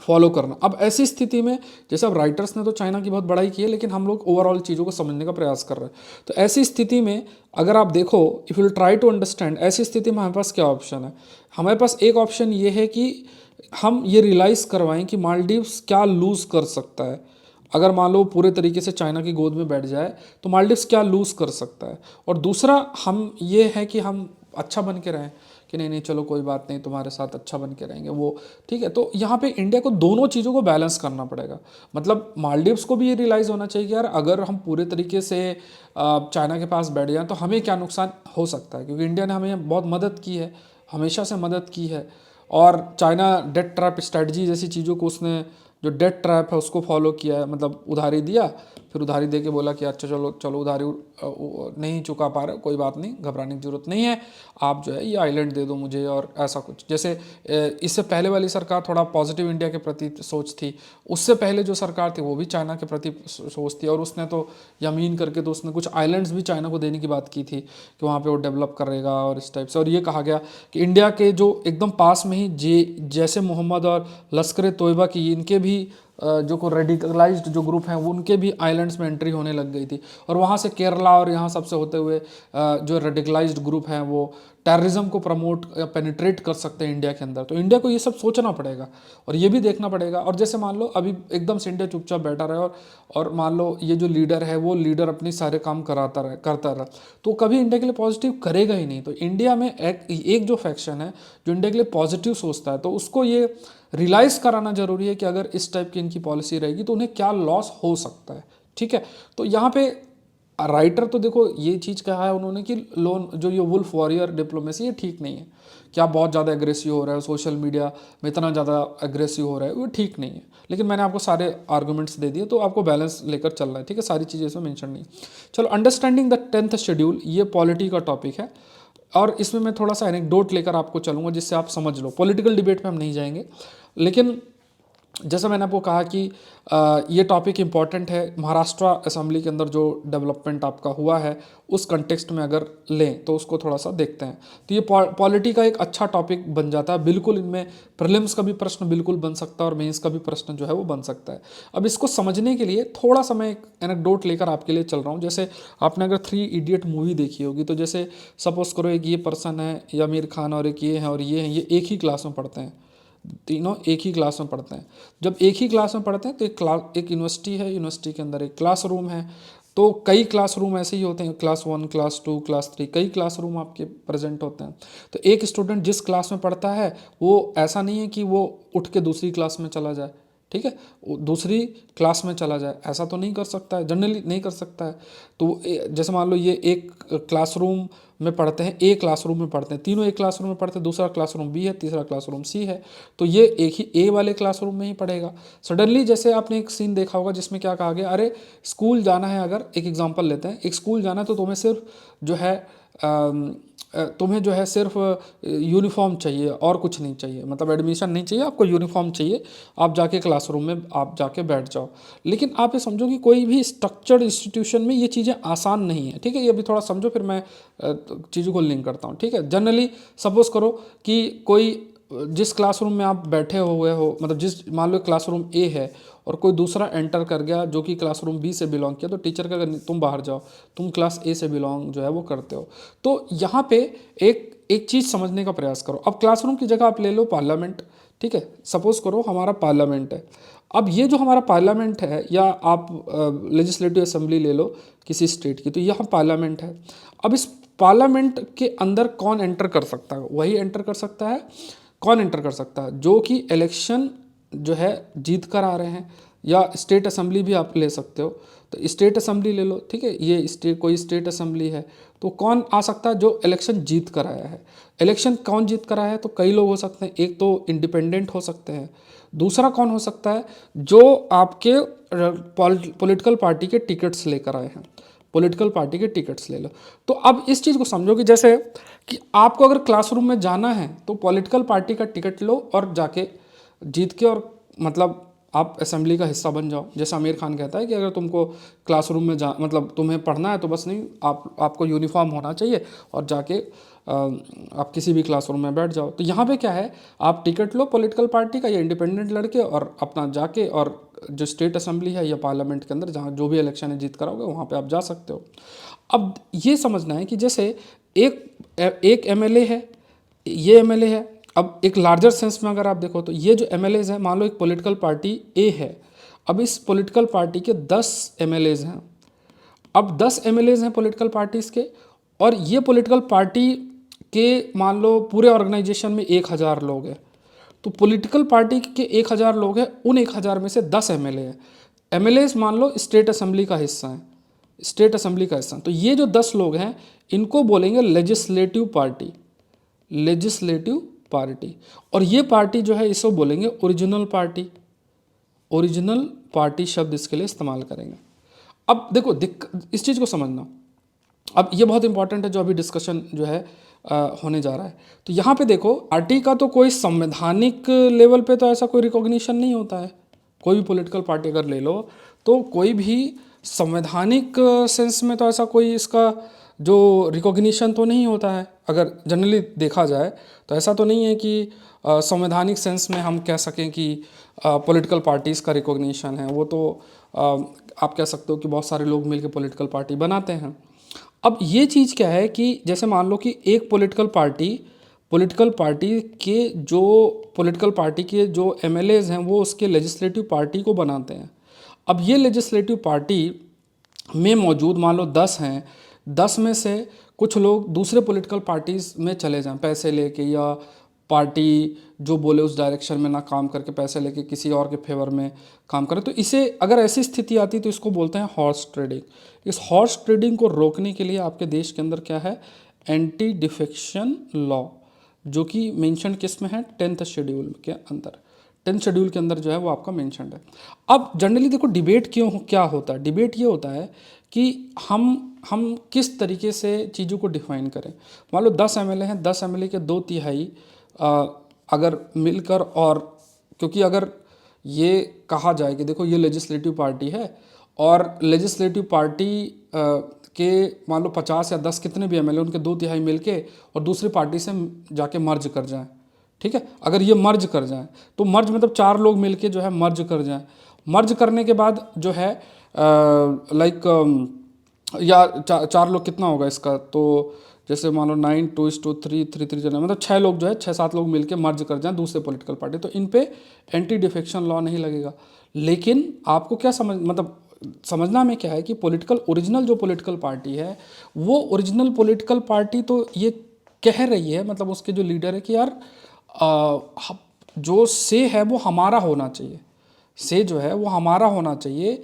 फॉलो करना। अब ऐसी स्थिति में जैसे अब राइटर्स ने तो चाइना की बहुत बड़ाई की है, लेकिन हम लोग ओवरऑल चीज़ों को समझने का प्रयास कर रहे हैं। तो ऐसी स्थिति में अगर आप देखो, if you try to understand, ऐसी स्थिति में हमारे पास क्या ऑप्शन है। हमारे पास एक ऑप्शन ये है कि हम ये रियलाइज़ करवाएं कि मालदीव्स क्या लूज़ कर सकता है। अगर मान लो पूरे तरीके से चाइना की गोद में बैठ जाए तो मालदीव्स क्या लूज़ कर सकता है। और दूसरा हम ये है कि हम अच्छा बन के रहें कि नहीं नहीं चलो कोई बात नहीं, तुम्हारे साथ अच्छा बन के रहेंगे वो, ठीक है। तो यहाँ पे इंडिया को दोनों चीज़ों को बैलेंस करना पड़ेगा। मतलब मालदीव्स को भी ये रियलाइज़ होना चाहिए कि यार अगर हम पूरे तरीके से चाइना के पास बैठ जाएँ तो हमें क्या नुकसान हो सकता है, क्योंकि इंडिया ने हमें बहुत मदद की है, हमेशा से मदद की है, और चाइना डेट ट्रैप स्ट्रेटजी जैसी चीज़ों को उसने जो डेट ट्रैप है उसको फॉलो किया है, मतलब उधारी दिया, फिर उधारी दे के बोला कि अच्छा चलो चलो उधारी नहीं चुका पा रहे, कोई बात नहीं, घबराने की जरूरत नहीं है, आप जो है ये आइलैंड दे दो मुझे, और ऐसा कुछ। जैसे इससे पहले वाली सरकार थोड़ा पॉजिटिव इंडिया के प्रति सोच थी, उससे पहले जो सरकार थी वो भी चाइना के प्रति सोच थी, और उसने तो यमीन करके तो उसने कुछ आइलैंड्स भी चाइना को देने की बात की थी कि वहाँ पे वो डेवलप करेगा और इस टाइप से। और ये कहा गया कि इंडिया के जो एकदम पास में ही जैसे मोहम्मद और लश्कर तोयबा की, इनके भी जो को रेडिकलाइज्ड जो ग्रुप हैं वो उनके भी आइलैंड्स में एंट्री होने लग गई थी, और वहाँ से केरला और यहाँ सबसे होते हुए जो रेडिकलाइज्ड ग्रुप हैं वो टेररिज्म को प्रमोट या पेनिट्रेट कर सकते हैं इंडिया के अंदर। तो इंडिया को ये सब सोचना पड़ेगा और ये भी देखना पड़ेगा। और जैसे मान लो अभी एकदम से इंडिया चुपचाप बैठा रहे और मान लो ये जो लीडर है वो लीडर अपनी सारे काम करता रहे, तो कभी इंडिया के लिए पॉजिटिव करेगा ही नहीं। तो इंडिया में एक जो फैक्शन है जो इंडिया के लिए पॉजिटिव सोचता है, तो उसको ये रियलाइज़ कराना जरूरी है कि अगर इस टाइप की इनकी पॉलिसी रहेगी तो उन्हें क्या लॉस हो सकता है। ठीक है, तो यहाँ पे राइटर तो देखो ये चीज़ कहा है उन्होंने कि लोन जो ये वुल्फ वॉरियर डिप्लोमेसी, ये ठीक नहीं है, क्या बहुत ज़्यादा एग्रेसिव हो रहा है, सोशल मीडिया में इतना ज़्यादा एग्रेसिव हो रहा है, वो ठीक नहीं है। लेकिन मैंने आपको सारे आर्गूमेंट्स दे दिए, तो आपको बैलेंस लेकर चलना है। ठीक है, सारी चीज़ें इसमें मेंशन नहीं। चलो, अंडरस्टैंडिंग द 10th शेड्यूल, ये पॉलिटी का टॉपिक है, और इसमें मैं थोड़ा सा एनेक्डोट लेकर आपको चलूँगा जिससे आप समझ लो। पॉलिटिकल डिबेट में हम नहीं जाएंगे, लेकिन जैसा मैंने आपको कहा कि ये टॉपिक इम्पॉर्टेंट है। महाराष्ट्र असेंबली के अंदर जो डेवलपमेंट आपका हुआ है उस कंटेक्स्ट में अगर लें तो उसको थोड़ा सा देखते हैं, तो ये पॉलिटी का एक अच्छा टॉपिक बन जाता है। बिल्कुल इनमें प्रीलिम्स का भी प्रश्न बिल्कुल बन सकता है और मेंस का भी प्रश्न जो है वो बन सकता है। अब इसको समझने के लिए थोड़ा सा मैं एक एनेक्डोट लेकर आपके लिए चल रहा हूँ। जैसे आपने अगर 3 इडियट मूवी देखी होगी, तो जैसे सपोज करो एक ये पर्सन है, ये आमिर खान, और एक ये हैं और ये हैं, ये एक ही क्लास में पढ़ते हैं, तीनों एक ही क्लास में पढ़ते हैं। जब एक ही क्लास में पढ़ते हैं तो एक यूनिवर्सिटी है, यूनिवर्सिटी के अंदर एक क्लासरूम है, तो कई क्लासरूम ऐसे ही होते हैं, क्लास 1, क्लास 2, क्लास 3, कई क्लासरूम आपके प्रेजेंट होते हैं। तो एक स्टूडेंट जिस क्लास में पढ़ता है वो ऐसा नहीं है कि वो उठ के दूसरी क्लास में चला जाए, ठीक है, वो दूसरी क्लास में चला जाए, ऐसा तो नहीं कर सकता है, जनरली नहीं कर सकता है। तो जैसे मान लो ये एक क्लासरूम में पढ़ते हैं, ए क्लासरूम में पढ़ते हैं, तीनों एक क्लासरूम में पढ़ते हैं, दूसरा क्लासरूम बी है, तीसरा क्लासरूम सी है, तो ये एक ही ए वाले क्लासरूम में ही पढ़ेगा। सडनली जैसे आपने एक सीन देखा होगा जिसमें क्या कहा गया, अरे स्कूल जाना है, अगर एक एग्जांपल लेते हैं, एक स्कूल जाना है तो तुम्हें सिर्फ जो है तुम्हें जो है सिर्फ यूनिफॉर्म चाहिए और कुछ नहीं चाहिए, मतलब एडमिशन नहीं चाहिए, आपको यूनिफॉर्म चाहिए, आप जाके क्लासरूम में आप जाके बैठ जाओ। लेकिन आप ये समझो कि कोई भी स्ट्रक्चर्ड इंस्टीट्यूशन में ये चीज़ें आसान नहीं है। ठीक है, ये भी थोड़ा समझो, फिर मैं चीज़ों को लिंक करता हूँ। ठीक है, जनरली सपोज करो कि कोई जिस क्लासरूम में आप बैठे हुए हो, मतलब जिस मान लो क्लासरूम ए है और कोई दूसरा एंटर कर गया जो कि क्लासरूम बी से बिलोंग किया, तो टीचर का अगर तुम बाहर जाओ, तुम क्लास ए से बिलोंग जो है वो करते हो। तो यहाँ पे एक चीज़ समझने का प्रयास करो। अब क्लासरूम की जगह आप ले लो पार्लियामेंट। ठीक है, सपोज करो हमारा पार्लियामेंट है। अब ये जो हमारा पार्लियामेंट है, या आप लेजिस्लेटिव असेंबली ले लो किसी स्टेट की, तो यहाँ पार्लियामेंट है। अब इस पार्लियामेंट के अंदर कौन एंटर कर सकता है? वही एंटर कर सकता है, कौन एंटर कर सकता है? जो कि इलेक्शन जो है जीत कर आ रहे हैं, या स्टेट असेंबली भी आप ले सकते हो, तो स्टेट असेंबली ले लो। ठीक है, ये कोई स्टेट असेंबली है, तो कौन आ सकता है? जो इलेक्शन जीत कर आया है। इलेक्शन कौन जीत कर आया है? तो कई लोग हो सकते हैं, एक तो इंडिपेंडेंट हो सकते हैं, दूसरा कौन हो सकता है? जो आपके पॉलिटिकल पार्टी के टिकट्स लेकर आए हैं, पॉलिटिकल पार्टी के टिकट्स ले लो। तो अब इस चीज़ को समझो कि जैसे कि आपको अगर क्लासरूम में जाना है तो पॉलिटिकल पार्टी का टिकट लो और जाके जीत के, और मतलब आप असेंबली का हिस्सा बन जाओ। जैसे आमिर खान कहता है कि अगर तुमको क्लासरूम में मतलब तुम्हें पढ़ना है तो बस नहीं, आपको यूनिफॉर्म होना चाहिए और जाके आप किसी भी क्लासरूम में बैठ जाओ। तो यहाँ पे क्या है, आप टिकट लो पॉलिटिकल पार्टी का या इंडिपेंडेंट लड़के, और अपना जाके, और जो स्टेट असेंबली है या पार्लियामेंट के अंदर जहाँ जो भी इलेक्शन है जीत कराओगे वहाँ पे आप जा सकते हो। अब ये समझना है कि जैसे एक एमएलए है, ये एमएलए है। अब एक लार्जर सेंस में अगर आप देखो तो ये जो एमएलएज हैं, मान लो एक पॉलिटिकल पार्टी ए है, अब इस पॉलिटिकल पार्टी के 10 एमएलएज हैं। अब 10 एमएलएज हैं पॉलिटिकल पार्टीज़ के, और ये पॉलिटिकल पार्टी के मान लो पूरे ऑर्गेनाइजेशन में 1000 लोग हैं। तो पॉलिटिकल पार्टी के 1000 लोग हैं, उन 1000 में से 10 एमएलए हैं। एमएलएज मान लो स्टेट असेंबली का हिस्सा हैं, स्टेट असेंबली का हिस्सा। तो ये जो 10 लोग हैं इनको बोलेंगे लेजिस्लेटिव पार्टी, लेजिस्लेटिव पार्टी। और ये पार्टी जो है इसको बोलेंगे ओरिजिनल पार्टी, ओरिजिनल पार्टी शब्द इसके लिए इस्तेमाल करेंगे। अब देखो इस चीज़ को समझना, अब ये बहुत इंपॉर्टेंट है जो अभी डिस्कशन जो है होने जा रहा है। तो यहाँ पे देखो, पार्टी का तो कोई संवैधानिक लेवल पे तो ऐसा कोई रिकॉग्निशन नहीं होता है। कोई भी पॉलिटिकल पार्टी अगर ले लो तो कोई भी संवैधानिक सेंस में तो ऐसा कोई इसका जो रिकॉग्निशन तो नहीं होता है। अगर जनरली देखा जाए तो ऐसा तो नहीं है कि संवैधानिक सेंस में हम कह सकें कि पॉलिटिकल पार्टीज़ का रिकॉग्निशन है। वो तो आप कह सकते हो कि बहुत सारे लोग मिलकर पॉलिटिकल पार्टी बनाते हैं। अब ये चीज़ क्या है कि जैसे मान लो कि एक पॉलिटिकल पार्टी के जो एमएलएज हैं वो उसके लेजिस्लेटिव पार्टी को बनाते हैं। अब ये लेजिस्लेटिव पार्टी में मौजूद मान लो 10 हैं, 10 में से कुछ लोग दूसरे पॉलिटिकल पार्टीज़ में चले जाएं पैसे लेके, या पार्टी जो बोले उस डायरेक्शन में ना काम करके पैसे लेके किसी और के फेवर में काम करें। तो इसे अगर ऐसी स्थिति आती तो इसको बोलते हैं हॉर्स ट्रेडिंग। इस हॉर्स ट्रेडिंग को रोकने के लिए आपके देश के अंदर क्या है, एंटी डिफेक्शन लॉ, जो कि मेंशन किस में है, 10th शेड्यूल के अंदर। 10th शेड्यूल के अंदर जो है वो आपका मेंशनड है। अब जनरली देखो डिबेट क्या होता है, डिबेट ये होता है कि हम किस तरीके से चीज़ों को डिफाइन करें। मान लो 10 एमएलए हैं, 10 एमएलए के 2/3 अगर मिलकर, और क्योंकि अगर ये कहा जाए कि देखो ये लेजिस्लेटिव पार्टी है और लेजिस्लेटिव पार्टी के मान लो 50 या 10 कितने भी एमएलए, उनके 2/3 मिलके और दूसरी पार्टी से जाके मर्ज कर जाएं, ठीक है। अगर ये मर्ज कर जाएं तो मर्ज मतलब 4 लोग मिलके जो है मर्ज कर जाएं। मर्ज करने के बाद जो है या 4 लोग कितना होगा इसका, तो जैसे मान लो 9 2:3 3 जना, मतलब 6 लोग जो है 6-7 लोग मिलके मर्ज कर जाएं दूसरे पॉलिटिकल पार्टी, तो इन पे एंटी डिफेक्शन लॉ नहीं लगेगा। लेकिन आपको क्या समझना में क्या है कि ओरिजिनल जो पॉलिटिकल पार्टी है वो ओरिजिनल पॉलिटिकल पार्टी तो ये कह रही है, मतलब उसके जो लीडर है कि यार जो से है वो हमारा होना चाहिए, से जो है वो हमारा होना चाहिए,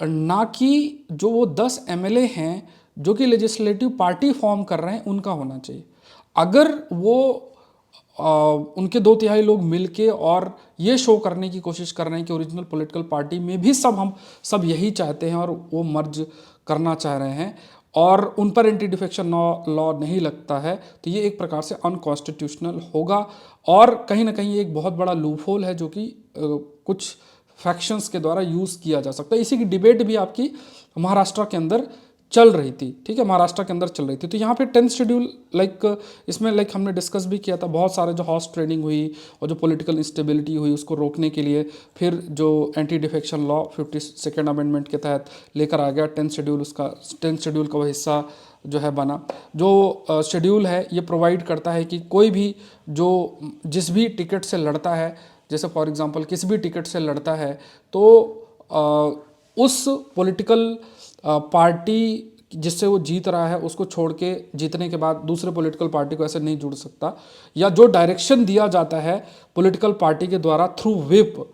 ना कि जो वो 10 एमएलए हैं जो कि लेजिस्लेटिव पार्टी फॉर्म कर रहे हैं उनका होना चाहिए। अगर वो उनके 2/3 लोग मिलके और ये शो करने की कोशिश कर रहे हैं कि ओरिजिनल पॉलिटिकल पार्टी में भी हम सब यही चाहते हैं और वो मर्ज करना चाह रहे हैं और उन पर एंटी डिफेक्शन लॉ नहीं लगता है, तो ये एक प्रकार से अनकॉन्स्टिट्यूशनल होगा और कहीं ना कहीं एक बहुत बड़ा लूपहोल है जो कि कुछ फैक्शंस के द्वारा यूज़ किया जा सकता है। इसी की डिबेट भी आपकी महाराष्ट्र के अंदर चल रही थी, ठीक है, महाराष्ट्र के अंदर चल रही थी। तो यहाँ पे 10th शेड्यूल इसमें हमने डिस्कस भी किया था, बहुत सारे जो हॉर्स ट्रेडिंग हुई और जो पॉलिटिकल इंस्टेबिलिटी हुई उसको रोकने के लिए फिर जो anti defection law 52nd amendment के तहत लेकर आ गया 10th शेड्यूल का वह हिस्सा जो है बना। जो शेड्यूल है ये प्रोवाइड करता है कि कोई भी जो जिस भी टिकट से लड़ता है, जैसे फॉर एग्जांपल किसी भी टिकट से लड़ता है तो उस पॉलिटिकल पार्टी जिससे वो जीत रहा है उसको छोड़ के जीतने के बाद दूसरे पॉलिटिकल पार्टी को ऐसे नहीं जुड़ सकता, या जो डायरेक्शन दिया जाता है पॉलिटिकल पार्टी के द्वारा थ्रू विप,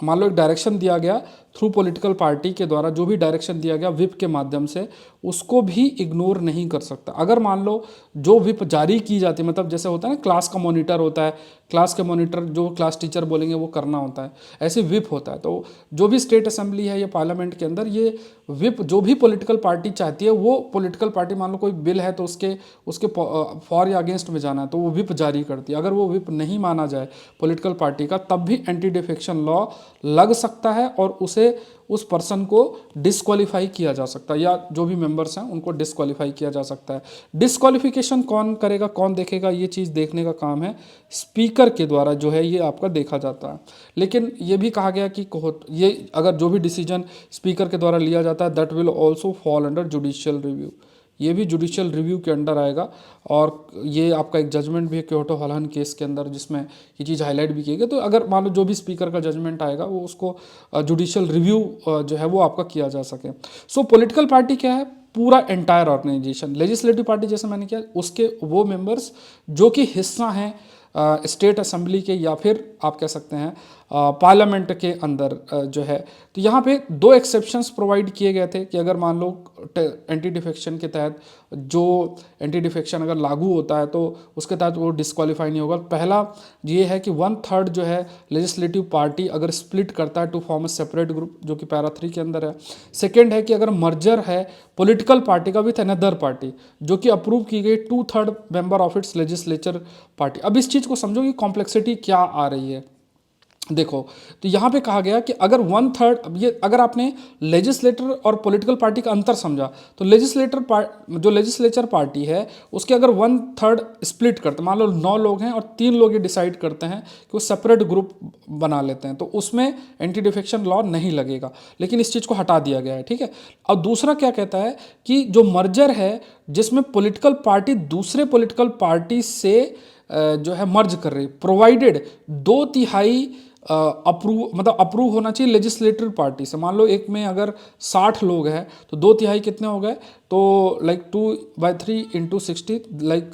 मान लो एक डायरेक्शन दिया गया थ्रू पॉलिटिकल पार्टी के द्वारा, जो भी डायरेक्शन दिया गया विप के माध्यम से, उसको भी इग्नोर नहीं कर सकता। अगर मान लो जो विप जारी की जाती है, मतलब जैसे होता है ना क्लास का मॉनिटर होता है, क्लास के मॉनिटर जो क्लास टीचर बोलेंगे वो करना होता है, ऐसे विप होता है। तो जो भी स्टेट असेंबली है या पार्लियामेंट के अंदर ये विप जो भी पॉलिटिकल पार्टी चाहती है, वो पॉलिटिकल पार्टी मान लो कोई बिल है तो उसके फॉर या अगेंस्ट में जाना है तो वो विप जारी करती है। अगर वो विप नहीं माना जाए पॉलिटिकल पार्टी का तब भी एंटी डिफेक्शन लॉ लग सकता है और उस पर्सन को डिस्क्वालीफाई किया जा सकता है, या जो भी मेंबर्स हैं उनको डिस्क्वालीफाई किया जा सकता है। डिस्क्वालिफिकेशन कौन करेगा, कौन देखेगा, ये चीज़ देखने का काम है स्पीकर के द्वारा जो है ये आपका देखा जाता है। लेकिन ये भी कहा गया कि ये अगर जो भी डिसीजन स्पीकर के द्वारा लिया जाता है that will also fall under judicial review, ये भी जुडिशियल रिव्यू के अंडर आएगा। और ये आपका एक जजमेंट भी है क्योटो हलहन केस के अंदर जिसमें ये चीज़ हाईलाइट भी की गई। तो अगर मान लो जो भी स्पीकर का जजमेंट आएगा वो उसको जुडिशियल रिव्यू जो है वो आपका किया जा सके। सो पॉलिटिकल पार्टी क्या है, पूरा एंटायर ऑर्गेनाइजेशन। लेजिस्लेटिव पार्टी जैसे मैंने किया उसके वो मेंबर्स जो कि हिस्सा हैं स्टेट असेंबली के या फिर आप कह सकते हैं पार्लियामेंट के अंदर जो है। तो यहाँ पे दो एक्सेप्शंस प्रोवाइड किए गए थे कि अगर मान लो एंटी डिफेक्शन के तहत जो एंटी डिफेक्शन अगर लागू होता है तो उसके तहत वो डिस्क्वालीफाई नहीं होगा। पहला ये है कि 1/3 जो है लेजिस्लेटिव पार्टी अगर स्प्लिट करता है to form a separate group, जो कि पैरा 3 के अंदर है। सेकेंड है कि अगर मर्जर है पॉलिटिकल पार्टी का विथ अनदर पार्टी जो कि अप्रूव की गई 2/3 member of its legislature party. अब इस चीज़ को समझो कि कॉम्प्लेक्सिटी क्या आ रही है। देखो, तो यहाँ पे कहा गया कि अगर 1/3, अब ये अगर आपने लेजिस्लेटर और पॉलिटिकल पार्टी का अंतर समझा तो जो लेजिस्लेचर पार्टी है उसके अगर 1/3 स्प्लिट करते, मान लो 9 लोग हैं और 3 लोग ये डिसाइड करते हैं कि वो सेपरेट ग्रुप बना लेते हैं, तो उसमें एंटी डिफेक्शन लॉ नहीं लगेगा, लेकिन इस चीज़ को हटा दिया गया है। ठीक है। और दूसरा क्या कहता है कि जो मर्जर है जिसमें पॉलिटिकल पार्टी दूसरे पॉलिटिकल पार्टी से जो है मर्ज कर रही, प्रोवाइडेड 2/3 अप्रूव होना चाहिए लेजिस्लेटिव पार्टी से। मान लो एक में अगर 60 लोग हैं तो 2/3 कितने हो गए, तो लाइक 2/3 × 60 लाइक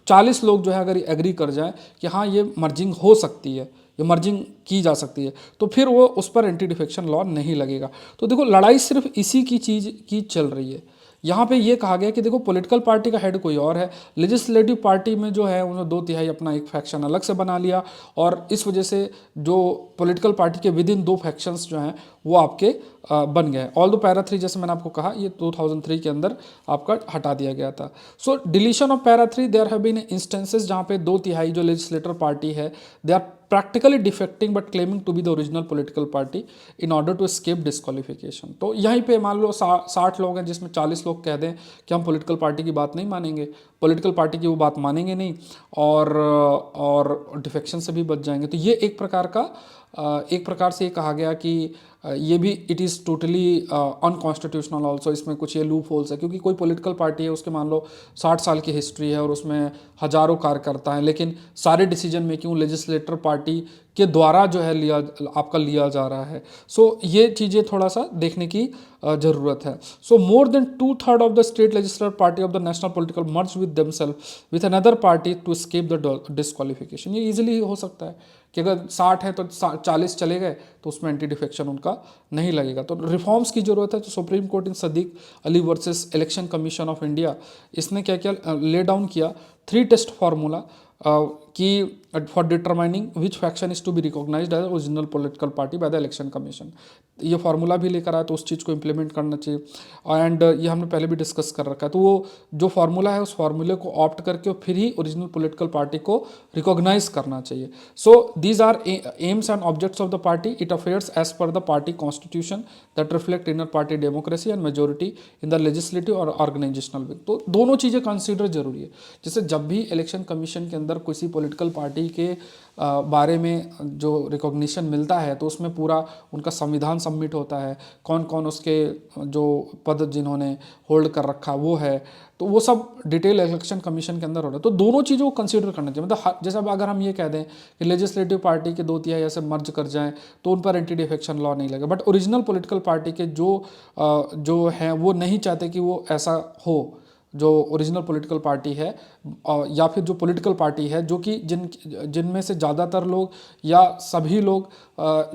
40 लोग जो है अगर एग्री कर जाए कि हाँ ये मर्जिंग हो सकती है, ये मर्जिंग की जा सकती है, तो फिर वो उस पर एंटी डिफेक्शन लॉ नहीं लगेगा। तो देखो, लड़ाई सिर्फ इसी की चीज़ की चल रही है। यहाँ पे ये कहा गया कि देखो पॉलिटिकल पार्टी का हेड कोई और है, लेजिस्लेटिव पार्टी में जो है उन्होंने 2/3 अपना एक फैक्शन अलग से बना लिया, और इस वजह से जो पॉलिटिकल पार्टी के विद इन 2 फैक्शंस जो हैं वो आपके बन गए। ऑल दो पैरा 3 जैसे मैंने आपको कहा ये 2003 के अंदर आपका हटा दिया गया था। So deletion of para 3, there have been instances जहाँ पे 2/3 जो लेजिस्लेटर पार्टी है they are practically defecting but claiming to be the original political party in order to escape disqualification. तो यहीं पे मान लो 60 लोग हैं जिसमें 40 लोग कह दें कि हम पॉलिटिकल पार्टी की बात नहीं मानेंगे, पॉलिटिकल पार्टी की वो बात मानेंगे नहीं, और डिफेक्शन से भी बच जाएंगे। तो ये एक प्रकार से ये कहा गया कि ये भी it is totally unconstitutional also. इसमें कुछ ये लूप होल्स है, क्योंकि कोई पॉलिटिकल पार्टी है उसके मान लो 60 साल की हिस्ट्री है और उसमें हजारों कार्यकर्ता हैं, लेकिन सारे डिसीजन मेकिंग लेजिस्लेटर पार्टी के द्वारा जो है लिया जा रहा है। सो ये चीज़ें थोड़ा सा देखने की ज़रूरत है। So more than 2/3 of the state legislative party of the national political merge with themselves with another party to escape the disqualification. ये इजीली हो सकता है कि अगर 60 है तो 40 चले गए तो उसमें एंटी डिफेक्शन उनका नहीं लगेगा। तो रिफॉर्म्स की जरूरत है। तो supreme court in Sadiq Ali versus election commission of India, इसने क्या क्या ले डाउन किया, 3 टेस्ट फार्मूला कि for determining which faction is to be recognised as original political party by the election commission. ये फार्मूला भी लेकर आया, तो उस चीज़ को इम्प्लीमेंट करना चाहिए। एंड ये हमने पहले भी डिस्कस कर रखा है। तो वो जो फार्मूला है उस फार्मूले को ऑप्ट करके फिर ही ओरिजिनल पॉलिटिकल पार्टी को रिकॉग्नाइज करना चाहिए। So these are aims and objects of the party. It affairs as per the party constitution that reflect inner party democracy and majority in the legislative और organisational wing. तो दोनों चीज़ें consider जरूरी है। जैसे जब भी इलेक्शन कमीशन के अंदर किसी पॉलिटिकल पार्टी के बारे में जो रिकॉग्निशन मिलता है तो उसमें पूरा उनका संविधान सबमिट होता है, कौन कौन उसके जो पद जिन्होंने होल्ड कर रखा वो है, तो वो सब डिटेल इलेक्शन कमीशन के अंदर हो रहा है। तो दोनों चीज़ों को कंसीडर करना चाहिए। मतलब जैसे अब अगर हम ये कह दें कि लेजिस्लेटिव पार्टी के 2/3 ऐसे मर्ज कर जाएं तो उन पर एंटी डिफेक्शन लॉ नहीं लगेगा, बट ओरिजिनल पॉलिटिकल पार्टी के जो हैं वो नहीं चाहते कि वो ऐसा हो। जो ओरिजिनल पॉलिटिकल पार्टी है या फिर जो पॉलिटिकल पार्टी है जो कि जिनमें से ज़्यादातर लोग या सभी लोग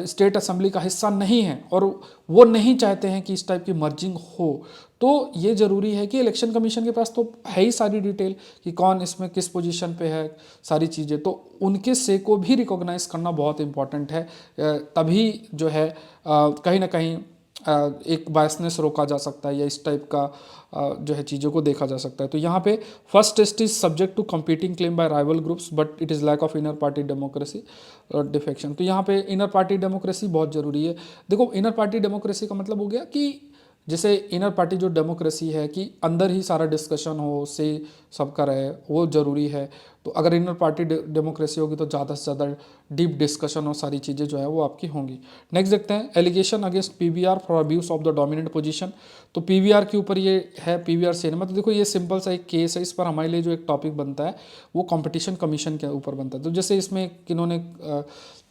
स्टेट असेंबली का हिस्सा नहीं हैं और वो नहीं चाहते हैं कि इस टाइप की मर्जिंग हो, तो ये ज़रूरी है कि इलेक्शन कमीशन के पास तो है ही सारी डिटेल कि कौन इसमें किस पोजीशन पे है, सारी चीज़ें, तो उनके से को भी रिकॉग्नाइज करना बहुत इंपॉर्टेंट है। तभी जो है कहीं ना कहीं एक बायसनेस रोका जा सकता है या इस टाइप का जो है चीज़ों को देखा जा सकता है। तो यहाँ पे first test is subject to competing claim by rival groups but it is lack of inner party democracy defection. तो यहाँ पे इनर पार्टी डेमोक्रेसी बहुत ज़रूरी है। देखो, इनर पार्टी डेमोक्रेसी का मतलब हो गया कि जैसे इनर पार्टी जो डेमोक्रेसी है कि अंदर ही सारा डिस्कशन हो, उससे सबका रहे, वो ज़रूरी है। तो अगर इनर पार्टी डेमोक्रेसी होगी तो ज़्यादा से ज़्यादा डीप डिस्कशन और सारी चीज़ें जो है वो आपकी होंगी। नेक्स्ट देखते हैं, allegation against PVR for abuse of the dominant position. तो पीवीआर के ऊपर ये है, पीवीआर सिनेमा। तो देखो ये सिंपल सा एक केस है, इस पर हमारे लिए जो एक टॉपिक बनता है वो कंपटीशन कमीशन के ऊपर बनता है। तो जैसे इसमें किन्होंने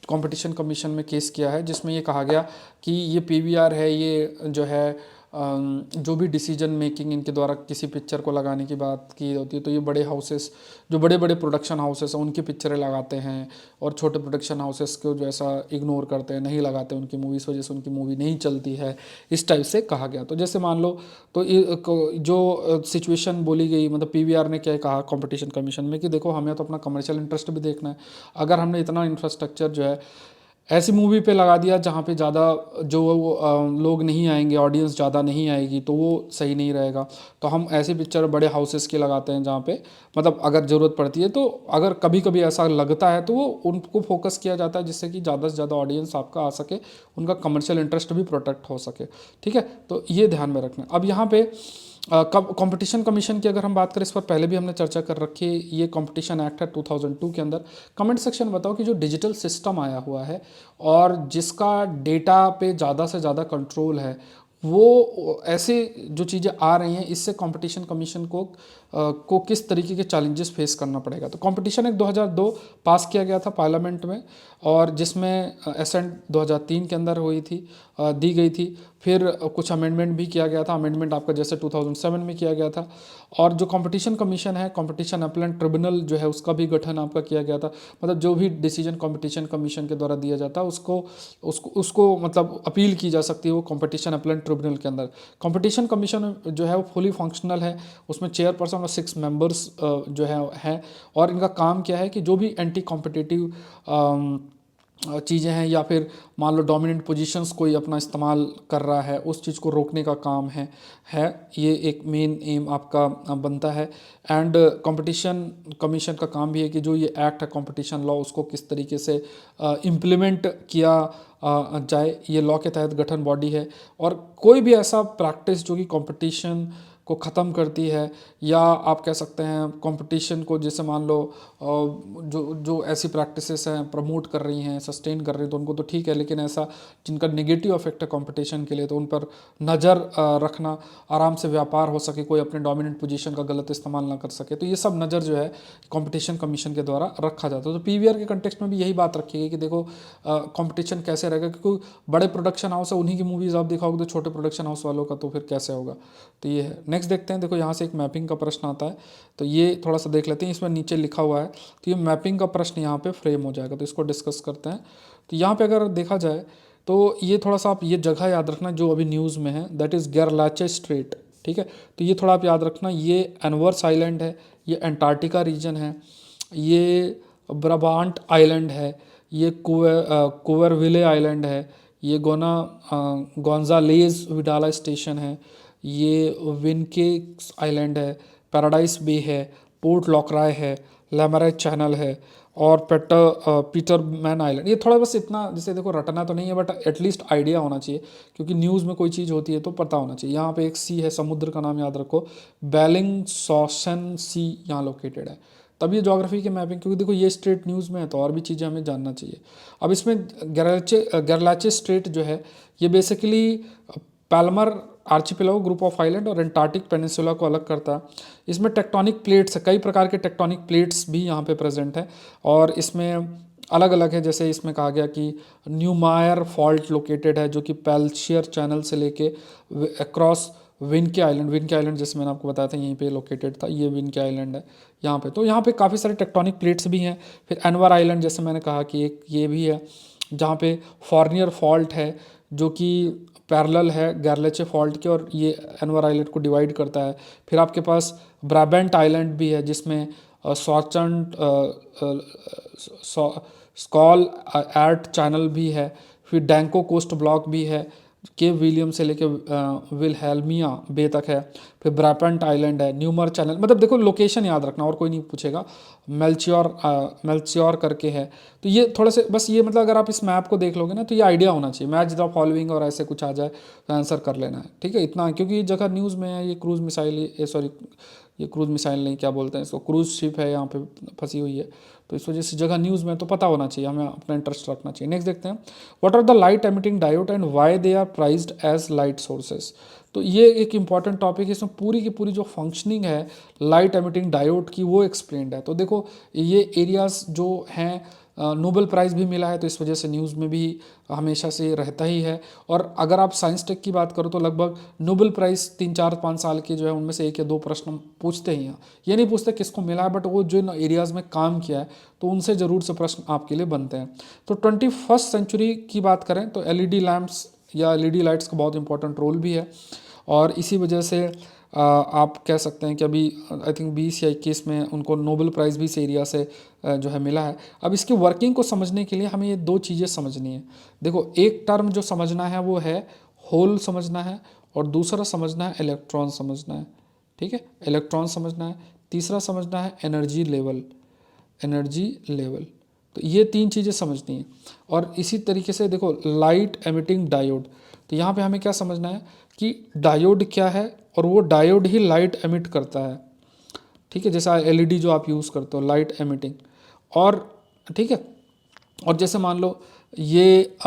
कंपटीशन कमीशन में केस किया है जिसमें ये कहा गया कि ये पीवीआर है, ये जो है जो भी डिसीजन मेकिंग इनके द्वारा किसी पिक्चर को लगाने की बात की होती है, तो ये बड़े हाउसेस, जो बड़े बड़े प्रोडक्शन हाउसेस हैं उनकी पिक्चरें लगाते हैं, और छोटे प्रोडक्शन हाउसेस को जो ऐसा इग्नोर करते हैं, नहीं लगाते उनकी मूवीज़, वजह से उनकी मूवी नहीं चलती है, इस टाइप से कहा गया। तो जैसे मान लो, तो जो सिचुएशन बोली गई, मतलब पीवीआर ने क्या कहा कंपटीशन कमीशन में, कि देखो हमें तो अपना कमर्शियल इंटरेस्ट भी देखना है। अगर हमने इतना इंफ्रास्ट्रक्चर जो है ऐसी मूवी पे लगा दिया जहाँ पे ज़्यादा जो लोग नहीं आएंगे, ऑडियंस ज़्यादा नहीं आएगी, तो वो सही नहीं रहेगा। तो हम ऐसी पिक्चर बड़े हाउसेस की लगाते हैं जहाँ पे मतलब अगर ज़रूरत पड़ती है, तो अगर कभी कभी ऐसा लगता है तो वो उनको फोकस किया जाता है, जिससे कि ज़्यादा से ज़्यादा ऑडियंस आपका आ सके, उनका कमर्शियल इंटरेस्ट भी प्रोटेक्ट हो सके। ठीक है, तो ये ध्यान में रखना। अब यहाँ पे कंपटीशन कमीशन की अगर हम बात करें, इस पर पहले भी हमने चर्चा कर रखी है। ये कंपटीशन एक्ट है 2002 के अंदर। कमेंट सेक्शन बताओ कि जो डिजिटल सिस्टम आया हुआ है और जिसका डेटा पे ज़्यादा से ज़्यादा कंट्रोल है, वो ऐसे जो चीज़ें आ रही हैं, इससे कंपटीशन कमीशन को किस तरीके के चैलेंजेस फेस करना पड़ेगा। तो कंपटीशन एक्ट 2002 पास किया गया था पार्लियामेंट में, और जिसमें एसेंट 2003 के अंदर हुई थी, दी गई थी। फिर कुछ अमेंडमेंट भी किया गया था। अमेंडमेंट आपका जैसे 2007 में किया गया था। और जो कंपटीशन कमीशन है, कंपटीशन अपीलेट ट्रिब्यूनल जो है, उसका भी गठन आपका किया गया था। मतलब जो भी डिसीजन कंपटीशन कमीशन के द्वारा दिया जाता है, उसको उसको उसको मतलब अपील की जा सकती है वो कंपटीशन अपीलेट ट्रिब्यूनल के अंदर। कंपटीशन कमीशन जो है वो फुली फंक्शनल है। उसमें चेयरपर्सन और 6 मेंबर्स जो है। और इनका काम क्या है कि जो भी एंटी कॉम्पिटिटिव चीज़ें हैं, या फिर मान लो डोमिनेंट पोजीशंस कोई अपना इस्तेमाल कर रहा है, उस चीज़ को रोकने का काम है। ये एक मेन एम आपका बनता है। एंड कंपटीशन कमीशन का काम भी है कि जो ये एक्ट है कंपटीशन लॉ, उसको किस तरीके से इम्प्लीमेंट किया जाए। ये लॉ के तहत गठन बॉडी है। और कोई भी ऐसा प्रैक्टिस जो कि कंपटीशन को ख़त्म करती है, या आप कह सकते हैं कंपटीशन को, जैसे मान लो जो जो ऐसी प्रैक्टिसेस हैं प्रमोट कर रही हैं, सस्टेन कर रही हैं, तो उनको तो ठीक है। लेकिन ऐसा जिनका नेगेटिव इफेक्ट है कंपटीशन के लिए, तो उन पर नज़र रखना, आराम से व्यापार हो सके, कोई अपने डोमिनेंट पोजीशन का गलत इस्तेमाल ना कर सके, तो ये सब नज़र जो है कंपटीशन कमीशन के द्वारा रखा जाता है। तो पीवीआर के कंटेक्स्ट में भी यही बात रखी गई कि देखो कंपटीशन कैसे रहेगा, क्योंकि बड़े प्रोडक्शन हाउस है, उन्हीं की मूवीज़ आप दिखाओगे, तो छोटे प्रोडक्शन हाउस वालों का तो फिर कैसे होगा। तो ये है। नेक्स्ट देखते हैं। देखो यहाँ से एक मैपिंग का प्रश्न आता है, तो ये थोड़ा सा देख लेते हैं। इसमें नीचे लिखा हुआ है, तो ये मैपिंग का प्रश्न यहाँ पे फ्रेम हो जाएगा, तो इसको डिस्कस करते हैं। तो यहाँ पे अगर देखा जाए, तो ये थोड़ा सा आप ये जगह याद रखना जो अभी न्यूज़ में है, दैट इज़ गेरलाचे स्ट्रेट। ठीक है, तो ये थोड़ा आप याद रखना। ये एनवर्स आइलैंड है, ये अंटार्कटिका रीजन है, ये ब्राबांट आइलैंड है, ये कुवरविले आइलैंड है, ये गोंजालेज विडाला स्टेशन है, ये विनके आइलैंड है, पैराडाइस बे है, पोर्ट लॉकराय है, लैमराइज चैनल है, और पीटरमैन आइलैंड। ये थोड़ा बस इतना, जैसे देखो रटना तो नहीं है, बट एटलीस्ट आइडिया होना चाहिए, क्योंकि न्यूज़ में कोई चीज़ होती है तो पता होना चाहिए। यहाँ पे एक सी है, समुद्र का नाम याद रखो, बेलिंगशॉसन सी यहाँ लोकेटेड है। तब ये ज्योग्राफी के मैपिंग, क्योंकि देखो ये स्ट्रेट न्यूज़ में है, तो और भी चीज़ें हमें जानना चाहिए। अब इसमें गेरलाचे स्ट्रेट जो है, ये basically Palmer archipelago group of island और एंटार्क्टिक पेनिनसुला को अलग करता है। इसमें टेक्टोनिक प्लेट्स है, कई प्रकार के टेक्टोनिक प्लेट्स भी यहाँ पे प्रेजेंट है, और इसमें अलग अलग है। जैसे इसमें कहा गया कि न्यूमायर फॉल्ट लोकेटेड है, जो कि पेल्शियर चैनल से लेके अक्रॉस विनके आइलैंड जैसे मैंने आपको बताया था यहीं पे लोकेटेड था, ये विनके आइलैंड है यहाँ पे। तो यहाँ पे काफ़ी सारे टेक्टोनिक प्लेट्स भी हैं। फिर एनवर आइलैंड जैसे मैंने कहा कि एक ये भी है, जहाँ पे फॉर्नियर फॉल्ट है, जो कि पैरेलल है गैरलेचे फॉल्ट के, और ये एनवर आइलैंड को डिवाइड करता है। फिर आपके पास ब्राबेंट आइलैंड भी है, जिसमें सॉचंट स्कॉल एर्ट चैनल भी है। फिर डैंको कोस्ट ब्लॉक भी है, केव विलियम से लेके विलहेल्मिया बे तक है। फिर ब्रापेंट आइलैंड है, न्यूमर चैनल, मतलब देखो लोकेशन याद रखना और कोई नहीं पूछेगा। मेल्च्योर करके है। तो ये थोड़ा से बस ये, मतलब अगर आप इस मैप को देख लोगे ना, तो ये आइडिया होना चाहिए, मैच द फॉलोइंग और ऐसे कुछ आ जाए तो आंसर कर लेना है। ठीक है, इतना, क्योंकि ये जगह न्यूज़ में है। ये क्रूज मिसाइल, सॉरी ये क्रूज मिसाइल नहीं, क्या बोलते हैं इसको, क्रूज शिप है यहाँ पे फंसी हुई है, तो इस वजह से जगह न्यूज़ में तो पता होना चाहिए, हमें अपना इंटरेस्ट रखना चाहिए। नेक्स्ट देखते हैं, what are the light emitting diode and why they are prized as light sources. तो ये एक इंपॉर्टेंट टॉपिक है, इसमें पूरी की पूरी जो फंक्शनिंग है लाइट एमिटिंग डायोड की वो एक्सप्लेन्ड है। तो देखो ये एरियाज जो हैं नोबेल प्राइज़ भी मिला है, तो इस वजह से न्यूज़ में भी हमेशा से रहता ही है। और अगर आप साइंस टेक की बात करो तो लगभग नोबेल प्राइज़ 3 4 5 साल के जो है उनमें से 1 या 2 प्रश्न पूछते ही हैं। ये नहीं पूछते किसको मिला है, बट वो जो एरियाज़ में काम किया है तो उनसे ज़रूर से प्रश्न आपके लिए बनते हैं। तो 21st सेंचुरी की बात करें तो एलईडी लैंप्स या एलईडी लाइट्स का बहुत इंपॉर्टेंट रोल भी है, और इसी वजह से आप कह सकते हैं कि अभी आई थिंक 20 या 21 में उनको नोबेल प्राइज़ भी इस एरिया से जो है मिला है। अब इसकी वर्किंग को समझने के लिए हमें ये 2 चीज़ें समझनी है। देखो, एक टर्म जो समझना है वो है होल समझना है, और दूसरा समझना है इलेक्ट्रॉन समझना है। ठीक है, इलेक्ट्रॉन समझना है, तीसरा समझना है एनर्जी लेवल, एनर्जी लेवल। तो ये 3 चीज़ें समझनी है। और इसी तरीके से देखो, लाइट एमिटिंग डायोड, तो यहाँ पे हमें क्या समझना है कि डायोड क्या है, और वो डायोड ही लाइट एमिट करता है। ठीक है, जैसा एलईडी जो आप यूज़ करते हो, लाइट एमिटिंग। और ठीक है, और जैसे मान लो ये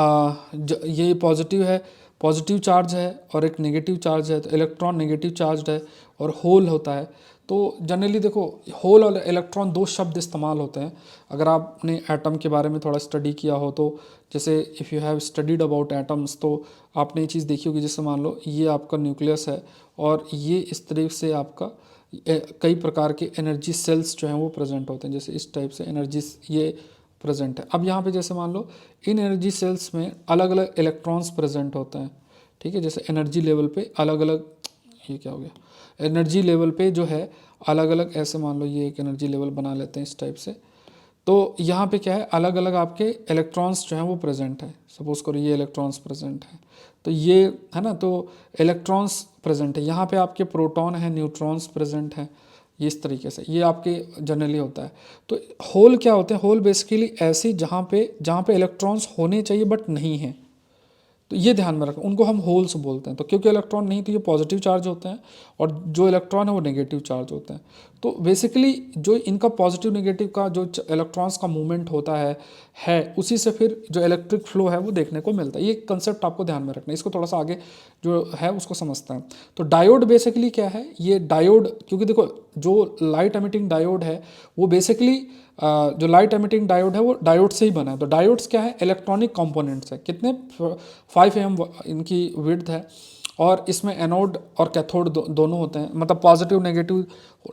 पॉजिटिव है, पॉजिटिव चार्ज है, और एक नेगेटिव चार्ज है, तो इलेक्ट्रॉन नेगेटिव चार्ज है, और होल होता है। तो जनरली देखो, होल और इलेक्ट्रॉन 2 शब्द इस्तेमाल होते हैं। अगर आपने एटम के बारे में थोड़ा स्टडी किया हो तो, जैसे if you have studied about atoms, तो आपने ये चीज़ देखी होगी। जैसे मान लो ये आपका न्यूक्लियस है, और ये इस तरह से आपका कई प्रकार के एनर्जी सेल्स जो हैं वो प्रेजेंट होते हैं। जैसे इस टाइप से एनर्जी ये प्रेजेंट है। अब यहाँ पे जैसे मान लो इन एनर्जी सेल्स में अलग अलग इलेक्ट्रॉन्स प्रेजेंट होते हैं। ठीक है, जैसे एनर्जी लेवल पे अलग अलग, ये क्या हो गया, एनर्जी लेवल पे जो है अलग अलग, ऐसे मान लो ये एक एनर्जी लेवल बना लेते हैं इस टाइप से। तो यहाँ पे क्या है, अलग अलग आपके इलेक्ट्रॉन्स जो हैं वो प्रेजेंट है। सपोज करो ये इलेक्ट्रॉन्स प्रेजेंट है, तो ये है ना, तो इलेक्ट्रॉन्स प्रेजेंट है। यहाँ पे आपके प्रोटॉन है, न्यूट्रॉन्स प्रेजेंट है। ये इस तरीके से ये आपके जनरली होता है। तो होल क्या होते हैं, होल बेसिकली ऐसी जहाँ पे इलेक्ट्रॉन्स होने चाहिए बट नहीं है, तो ये ध्यान में रखना, उनको हम होल्स बोलते हैं। तो क्योंकि इलेक्ट्रॉन नहीं, तो ये पॉजिटिव चार्ज होते हैं, और जो इलेक्ट्रॉन है वो नेगेटिव चार्ज होते हैं। तो बेसिकली जो इनका पॉजिटिव नेगेटिव का जो इलेक्ट्रॉन्स का मूवमेंट होता है उसी से फिर जो इलेक्ट्रिक फ्लो है वो देखने को मिलता है। ये कंसेप्ट आपको ध्यान में रखना है। इसको थोड़ा सा आगे जो है उसको समझते हैं। तो डायोड बेसिकली क्या है, ये डायोड, क्योंकि देखो जो लाइट एमिटिंग डायोड है वो बेसिकली जो लाइट एमिटिंग डायोड है वो डायोड से ही बना है। तो डायोड्स क्या है, इलेक्ट्रॉनिक कंपोनेंट्स है। कितने 5 mm इनकी विड्थ है, और इसमें एनोड और कैथोड दोनों होते हैं, मतलब पॉजिटिव नेगेटिव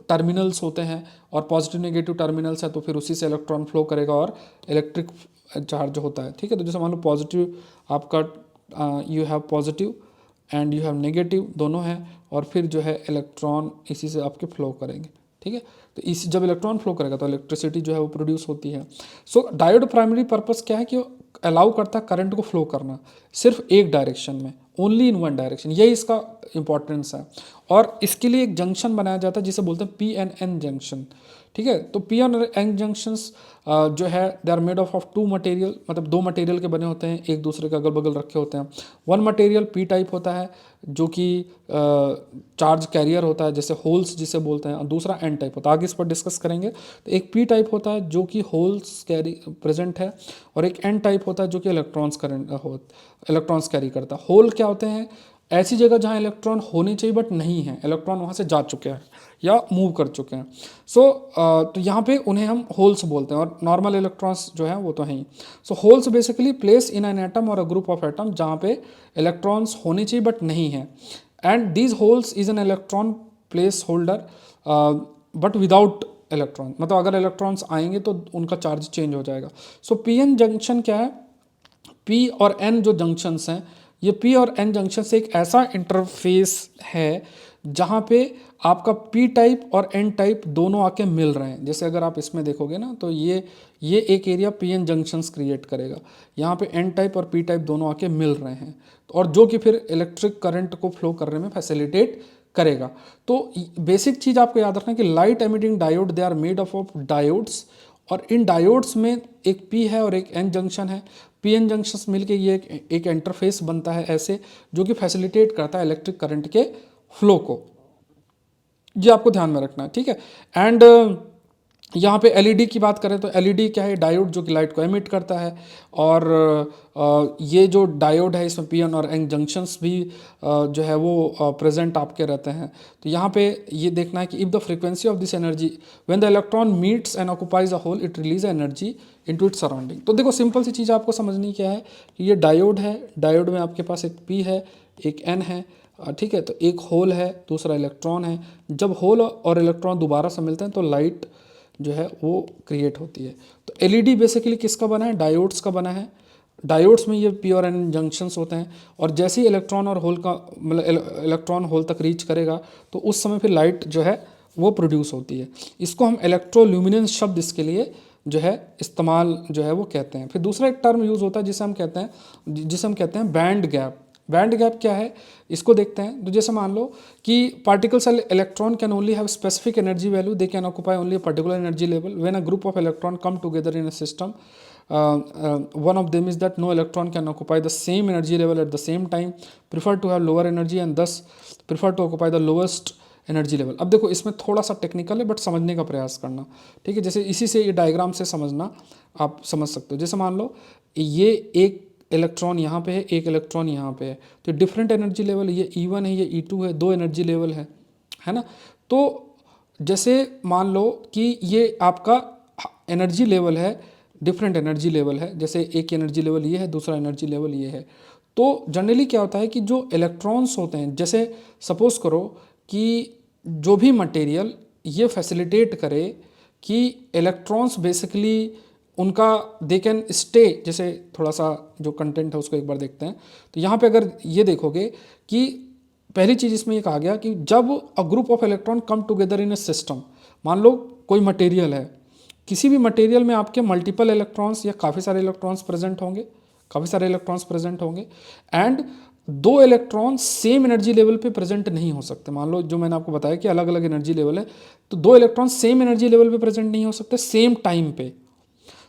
टर्मिनल्स होते हैं, और पॉजिटिव नेगेटिव टर्मिनल्स है तो फिर उसी से इलेक्ट्रॉन फ्लो करेगा और इलेक्ट्रिक चार्ज होता है। ठीक है, तो जैसे मान लो पॉजिटिव आपका, you have positive and you have negative, दोनों हैं, और फिर जो है इलेक्ट्रॉन इसी से आपके फ्लो करेंगे। ठीक है, तो इस जब इलेक्ट्रॉन फ्लो करेगा तो इलेक्ट्रिसिटी जो है वो प्रोड्यूस होती है। सो डायोड प्राइमरी पर्पस क्या है कि अलाउ करता है करंट को फ्लो करना सिर्फ एक डायरेक्शन में, ओनली इन वन डायरेक्शन, यही इसका इंपॉर्टेंस है। और इसके लिए एक जंक्शन बनाया जाता है जिसे बोलते हैं पी एन एन जंक्शन। ठीक है, तो पी एन एन जंक्शंस जो है they are made of 2 material, मतलब 2 मटेरियल के बने होते हैं, एक दूसरे के अगल बगल रखे होते हैं। वन मटेरियल पी टाइप होता है जो कि चार्ज कैरियर होता है, जैसे होल्स जिसे बोलते हैं, और दूसरा एन टाइप होता है, आगे इस पर डिस्कस करेंगे। तो एक पी टाइप होता है जो कि होल्स कैरी प्रेजेंट है, और एक एन टाइप होता है जो कि इलेक्ट्रॉन्स कैरी करता है। होल क्या होते हैं, ऐसी जगह जहाँ इलेक्ट्रॉन होने चाहिए बट नहीं है, इलेक्ट्रॉन वहाँ से जा चुके हैं या मूव कर चुके हैं। तो यहाँ पे उन्हें हम होल्स बोलते हैं, और नॉर्मल इलेक्ट्रॉन्स जो है वो तो हैं ही। So holes basically place in an atom और अ ग्रुप ऑफ एटम जहाँ पे इलेक्ट्रॉन्स होने चाहिए बट नहीं है, and these holes is an electron place holder but without electron, मतलब अगर इलेक्ट्रॉन्स आएंगे तो उनका चार्ज चेंज हो जाएगा। सो पी एन जंक्शन क्या है, पी और एन जो जंक्शंस हैं, ये पी और एन जंक्शन से एक ऐसा इंटरफेस है जहाँ पे आपका पी टाइप और एन टाइप दोनों आके मिल रहे हैं। जैसे अगर आप इसमें देखोगे ना, तो ये एक area P N junctions create करेगा, यहाँ पे एन टाइप और पी टाइप दोनों आके मिल रहे हैं, और जो कि फिर इलेक्ट्रिक करंट को फ्लो करने में फैसिलिटेट करेगा। तो बेसिक चीज़ आपको याद रखना है कि light emitting diode they are made of diodes, और इन डायोड्स में एक पी है और एक एन जंक्शन है। पी एन जंक्शन मिलके ये एक इंटरफेस बनता है ऐसे, जो कि फैसिलिटेट करता है इलेक्ट्रिक करंट के फ्लो को। ये आपको ध्यान में रखना है। ठीक है, एंड यहाँ पे एलईडी की बात करें तो एलईडी क्या है, डायोड जो कि लाइट को एमिट करता है। और ये जो डायोड है इसमें पीएन और एन जंक्शंस भी जो है वो प्रेजेंट आपके रहते हैं। तो यहाँ पे ये देखना है कि if the frequency of this energy when the electron meets and occupies a hole it release energy into its surrounding. तो देखो सिंपल सी चीज़ आपको समझनी क्या है कि ये डायोड है, डायोड में आपके पास एक पी है, एक एन है, ठीक है। तो एक होल है, दूसरा इलेक्ट्रॉन है। जब होल और इलेक्ट्रॉन दोबारा से मिलते हैं तो लाइट जो है वो क्रिएट होती है। तो एलईडी बेसिकली किसका बना है, डायोड्स का बना है। डायोड्स में ये पी और एन जंक्शंस होते हैं, और जैसे ही इलेक्ट्रॉन और होल का मतलब इलेक्ट्रॉन होल तक रीच करेगा तो उस समय फिर लाइट जो है वो प्रोड्यूस होती है। इसको हम इलेक्ट्रोल्यूमिनेंस शब्द इसके लिए जो है इस्तेमाल जो है वो कहते हैं। फिर दूसरा एक टर्म यूज़ होता है जिसे हम कहते हैं बैंड गैप। बैंड गैप क्या है इसको देखते हैं। तो जैसे मान लो कि particles electron can only have specific energy value, they can occupy only a particular energy level when a group of electron come together in a system. one of them is that no electron can occupy the same energy level at the same time, prefer to have lower energy and thus prefer to occupy the lowest energy level. अब देखो इसमें थोड़ा सा technical है but समझने का प्रयास करना, ठीक है। जैसे इसी से ये डायग्राम से समझना आप समझ सकते हो। जैसे मान लो ये एक इलेक्ट्रॉन यहाँ पे है, एक इलेक्ट्रॉन यहाँ पे है, तो डिफरेंट एनर्जी लेवल, ये E1 है, ये E2 है, दो एनर्जी लेवल है ना। तो जैसे मान लो कि ये आपका एनर्जी लेवल है, डिफरेंट एनर्जी लेवल है, जैसे एक एनर्जी लेवल ये है, दूसरा एनर्जी लेवल ये है। तो जनरली क्या होता है कि जो इलेक्ट्रॉन्स होते हैं, जैसे सपोज करो कि जो भी मटेरियल ये फैसिलिटेट करे कि इलेक्ट्रॉन्स बेसिकली उनका दे कैन स्टे, जैसे थोड़ा सा जो कंटेंट है उसको एक बार देखते हैं। तो यहाँ पे अगर ये देखोगे कि पहली चीज़ इसमें ये कहा गया कि जब a group of electron come together in A system, मान लो कोई मटेरियल है, किसी भी मटेरियल में आपके मल्टीपल इलेक्ट्रॉन्स या काफ़ी सारे इलेक्ट्रॉन्स प्रेजेंट होंगे एंड दो इलेक्ट्रॉन सेम एनर्जी लेवल पे प्रेजेंट नहीं हो सकते। मान लो जो मैंने आपको बताया कि अलग अलग एनर्जी लेवल है, तो दो इलेक्ट्रॉन सेम एनर्जी लेवल पे प्रेजेंट नहीं हो सकते सेम टाइम पे।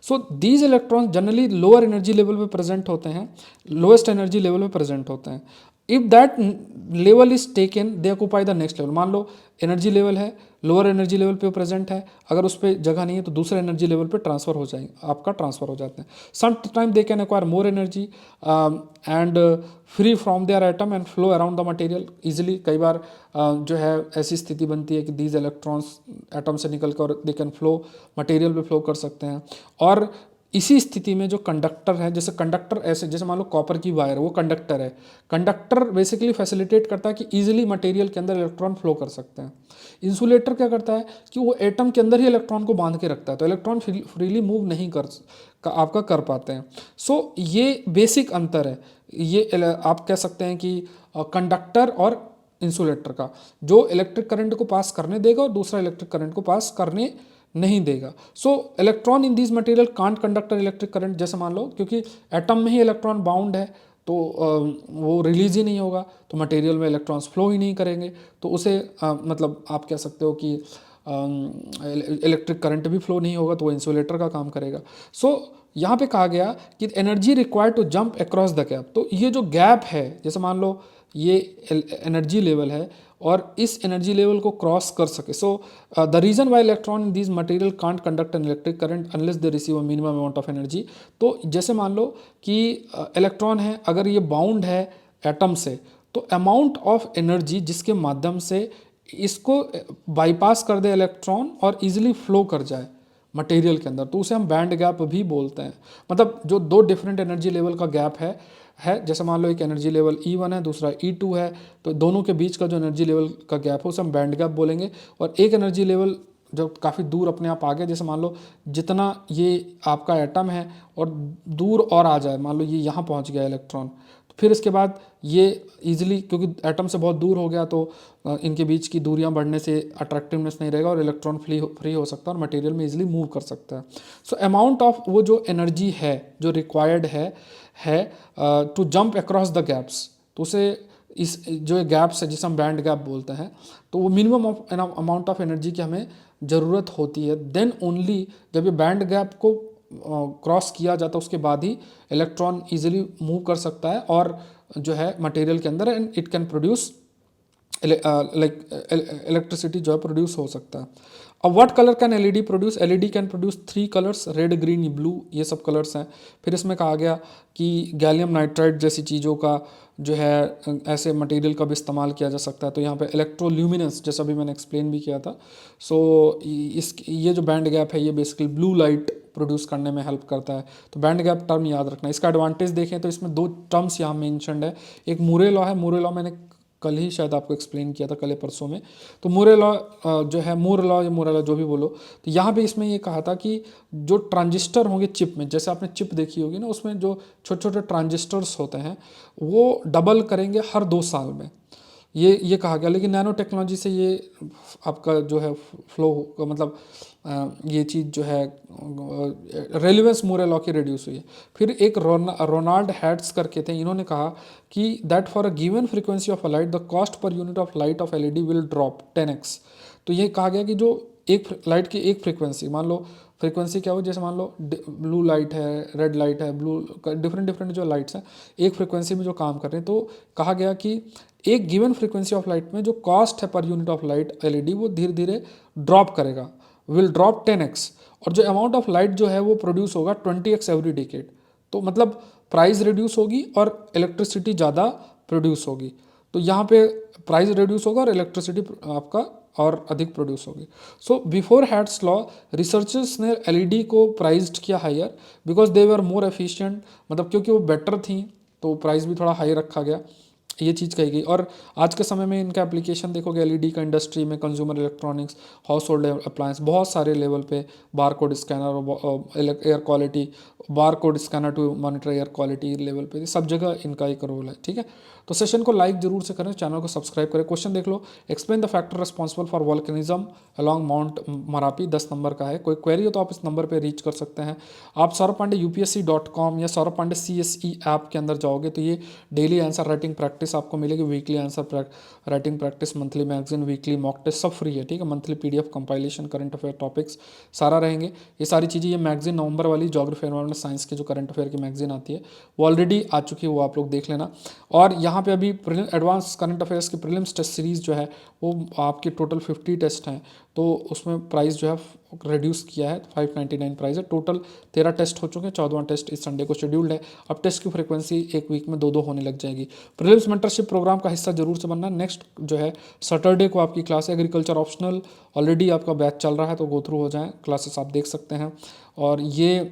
So these electrons generally lower energy level पे प्रेजेंट होते हैं, लोएस्ट एनर्जी लेवल पे प्रेजेंट होते हैं। If that level is taken they occupy the next level. मान लो एनर्जी लेवल है, लोअर एनर्जी लेवल पे प्रेजेंट है, अगर उस पर जगह नहीं है तो दूसरे एनर्जी लेवल पे ट्रांसफर हो जाते हैं। Some time they can acquire more energy and free from their atom and flow around the material easily. कई बार जो है ऐसी स्थिति बनती है कि दीज इलेक्ट्रॉन्स एटम से निकल कर दे कैन फ्लो मटेरियल पे फ्लो कर सकते हैं। और इसी स्थिति में जो कंडक्टर है, जैसे कंडक्टर ऐसे, जैसे मान लो कॉपर की वायर, वो कंडक्टर है। कंडक्टर बेसिकली फैसिलिटेट करता है कि इजीली मटेरियल के अंदर इलेक्ट्रॉन फ्लो कर सकते हैं। इंसुलेटर क्या करता है कि वो एटम के अंदर ही इलेक्ट्रॉन को बांध के रखता है, तो इलेक्ट्रॉन फ्रीली मूव नहीं कर पाते हैं। सो ये बेसिक अंतर है। ये आप कह सकते हैं कि कंडक्टर और इंसुलेटर का, जो इलेक्ट्रिक करंट को पास करने देगा और दूसरा इलेक्ट्रिक करंट को पास करने नहीं देगा। सो electron in this material can't conductor electric current. जैसे मान लो क्योंकि एटम में ही इलेक्ट्रॉन बाउंड है तो वो रिलीज ही नहीं होगा, तो मटेरियल में इलेक्ट्रॉन्स फ्लो ही नहीं करेंगे, तो उसे मतलब आप कह सकते हो कि इलेक्ट्रिक करंट भी फ्लो नहीं होगा, तो वो इंसुलेटर का काम करेगा। सो यहाँ पे कहा गया कि energy required to jump across the gap. तो ये जो गैप है, जैसे मान लो ये एनर्जी लेवल है और इस एनर्जी लेवल को क्रॉस कर सके। So the reason why electron in this material can't conduct an electric current unless they receive a minimum amount of energy. तो जैसे मान लो कि इलेक्ट्रॉन है, अगर ये बाउंड है एटम से, तो अमाउंट ऑफ एनर्जी जिसके माध्यम से इसको बाईपास कर दे इलेक्ट्रॉन और इजीली फ्लो कर जाए मटेरियल के अंदर, तो उसे हम बैंड गैप भी बोलते हैं। मतलब जो दो डिफरेंट एनर्जी लेवल का गैप है जैसे मान लो एक एनर्जी लेवल E1 है, दूसरा E2 है, तो दोनों के बीच का जो एनर्जी लेवल का गैप है उसे हम बैंड गैप बोलेंगे। और एक एनर्जी लेवल जब काफ़ी दूर अपने आप आ गया, जैसे मान लो जितना ये आपका एटम है और दूर और आ जाए, मान लो ये यहाँ पहुँच गया इलेक्ट्रॉन, तो फिर इसके बाद ये ईजिली, क्योंकि एटम से बहुत दूर हो गया तो इनके बीच की दूरियां बढ़ने से अट्रैक्टिवनेस नहीं रहेगा और इलेक्ट्रॉन फ्री हो सकता है और मटेरियल में इजीली मूव कर सकता है। सो अमाउंट ऑफ वो जो एनर्जी है जो रिक्वायर्ड है to jump across the gaps, तो उसे इस जो गैप्स है जिसे हम बैंड गैप बोलते हैं, तो वो minimum of amount of energy की हमें ज़रूरत होती है। देन ओनली जब ये बैंड गैप को क्रॉस किया जाता है उसके बाद ही इलेक्ट्रॉन इजीली मूव कर सकता है और जो है मटेरियल के अंदर and it can produce like electricity जो है प्रोड्यूस हो सकता है। अब what colour can LED produce, LED can produce 3 colours, red green blue, ये सब कलर्स हैं। फिर इसमें कहा गया कि गैलियम नाइट्राइड जैसी चीज़ों का जो है ऐसे मटेरियल का भी इस्तेमाल किया जा सकता है। तो यहाँ पे इलेक्ट्रोल्यूमिनेंस जैसा भी मैंने एक्सप्लेन भी किया था। सो इस ये जो बैंड गैप है ये बेसिकली ब्लू लाइट प्रोड्यूस करने में हेल्प करता है। तो बैंड गैप टर्म याद रखना। इसका एडवांटेज देखें तो इसमें 2 टर्म्स यहाँ मेंशन्ड है। एक मूरे लॉ है, मूरे लॉ मैंने कल ही शायद आपको एक्सप्लेन किया था, कल या परसों में। तो मूरे लॉ जो है, मूर लॉ या मूरे लॉ जो भी बोलो, तो यहाँ पे इसमें ये कहा था कि जो ट्रांजिस्टर होंगे चिप में, जैसे आपने चिप देखी होगी ना, उसमें जो छोटे छोटे ट्रांजिस्टर्स होते हैं वो डबल करेंगे हर 2 साल में, ये कहा गया। लेकिन नैनो टेक्नोलॉजी से ये आपका जो है फ्लो मतलब ये चीज़ जो है रेलिवेंस मूरे लॉ की रिड्यूस हुई है। फिर एक रोनाल्ड हैट्स करके थे, इन्होंने कहा कि that for a given frequency of a light the cost per unit of light of LED will drop 10x। तो ये कहा गया कि जो एक लाइट की एक फ्रीक्वेंसी, मान लो फ्रीक्वेंसी क्या हो, जैसे मान लो ब्लू लाइट है, रेड लाइट है, ब्लू डिफरेंट डिफरेंट जो लाइट्स हैं एक फ्रीक्वेंसी में जो काम कर रहे हैं, तो कहा गया कि एक गिवन फ्रीक्वेंसी ऑफ लाइट में जो कॉस्ट है per unit of light LED वो धीरे धीरे ड्रॉप करेगा, विल ड्रॉप 10x। और जो अमाउंट ऑफ लाइट जो है वो प्रोड्यूस होगा 20x एवरी डिकेड। तो मतलब प्राइस रिड्यूस होगी और इलेक्ट्रिसिटी ज़्यादा प्रोड्यूस होगी। तो यहाँ पे प्राइस रिड्यूस होगा और इलेक्ट्रिसिटी आपका और अधिक प्रोड्यूस होगी। So before Haitz's law researchers ने एलईडी को प्राइस्ड किया higher because they were more efficient, मतलब क्योंकि वो बेटर थी तो प्राइस भी थोड़ा हाई रखा गया, ये चीज़ कही गई। और आज के समय में इनका एप्लीकेशन देखोगे एलईडी का इंडस्ट्री में, consumer electronics, household appliance, बहुत सारे लेवल पे barcode scanner, air quality, barcode scanner to monitor air quality level पे, सब जगह इनका एक रोल है। ठीक है, तो सेशन को लाइक जरूर से करें, चैनल को सब्सक्राइब करें। क्वेश्चन देख लो, explain the factor responsible for volcanism along mount Marapi, 10 number का है। कोई क्वेरी हो तो आप इस नंबर पर रीच कर सकते हैं। आप सौरभ पांडे UPSC.com या सौरभ पांडे CSE ऐप के अंदर जाओगे तो ये डेली आंसर राइटिंग प्रैक्टिस आपको मिलेगी, weekly answer writing practice, monthly magazine, weekly mock test, सब फ्री है। ठीक है, monthly PDF compilation, current affair topics सारा रहेंगे। ये सारी चीज़ें, ये मैगजीन नवंबर वाली ज्योग्राफी एनवायरमेंट साइंस की जो करंट अफेयर की मैगजीन आती है वो ऑलरेडी आ चुकी है, वो आप लोग देख लेना। और यहाँ पे अभी एडवांस करंट अफेयर्स की प्रीलिम्स टेस्ट सीरीज़ जो है वो आपके टोटल 50 टेस्ट हैं, तो उसमें प्राइस जो है रिड्यूस किया है, 599 प्राइस है। टोटल 13 टेस्ट हो चुके हैं, 14वां टेस्ट इस संडे को शेड्यूल्ड है। अब टेस्ट की फ्रीक्वेंसी एक वीक में 2-2 होने लग जाएगी। प्रीलिम्स मेंटरशिप प्रोग्राम का हिस्सा जरूर से बनना। नेक्स्ट जो है सैटरडे को आपकी क्लास है, एग्रीकल्चर ऑप्शनल ऑलरेडी आपका बैच चल रहा है, तो गो थ्रू हो जाएँ, क्लासेस आप देख सकते हैं। और ये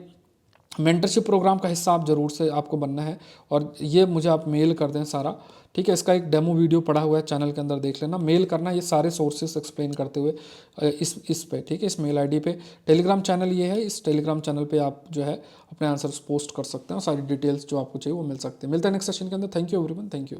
मेंटरशिप प्रोग्राम का हिस्सा आप जरूर से आपको बनना है, और ये मुझे आप मेल कर दें सारा। ठीक है, इसका एक डेमो वीडियो पड़ा हुआ है चैनल के अंदर, देख लेना, मेल करना ये सारे सोर्सेस एक्सप्लेन करते हुए इस पे। ठीक है, इस मेल आईडी पे। टेलीग्राम चैनल ये है, इस टेलीग्राम चैनल पे आप जो है अपने आंसर्स पोस्ट कर सकते हैं और सारी डिटेल्स जो आपको चाहिए वो मिल सकते हैं। मिलता है नेक्स्ट सेशन के अंदर। Thank you everyone, thank you.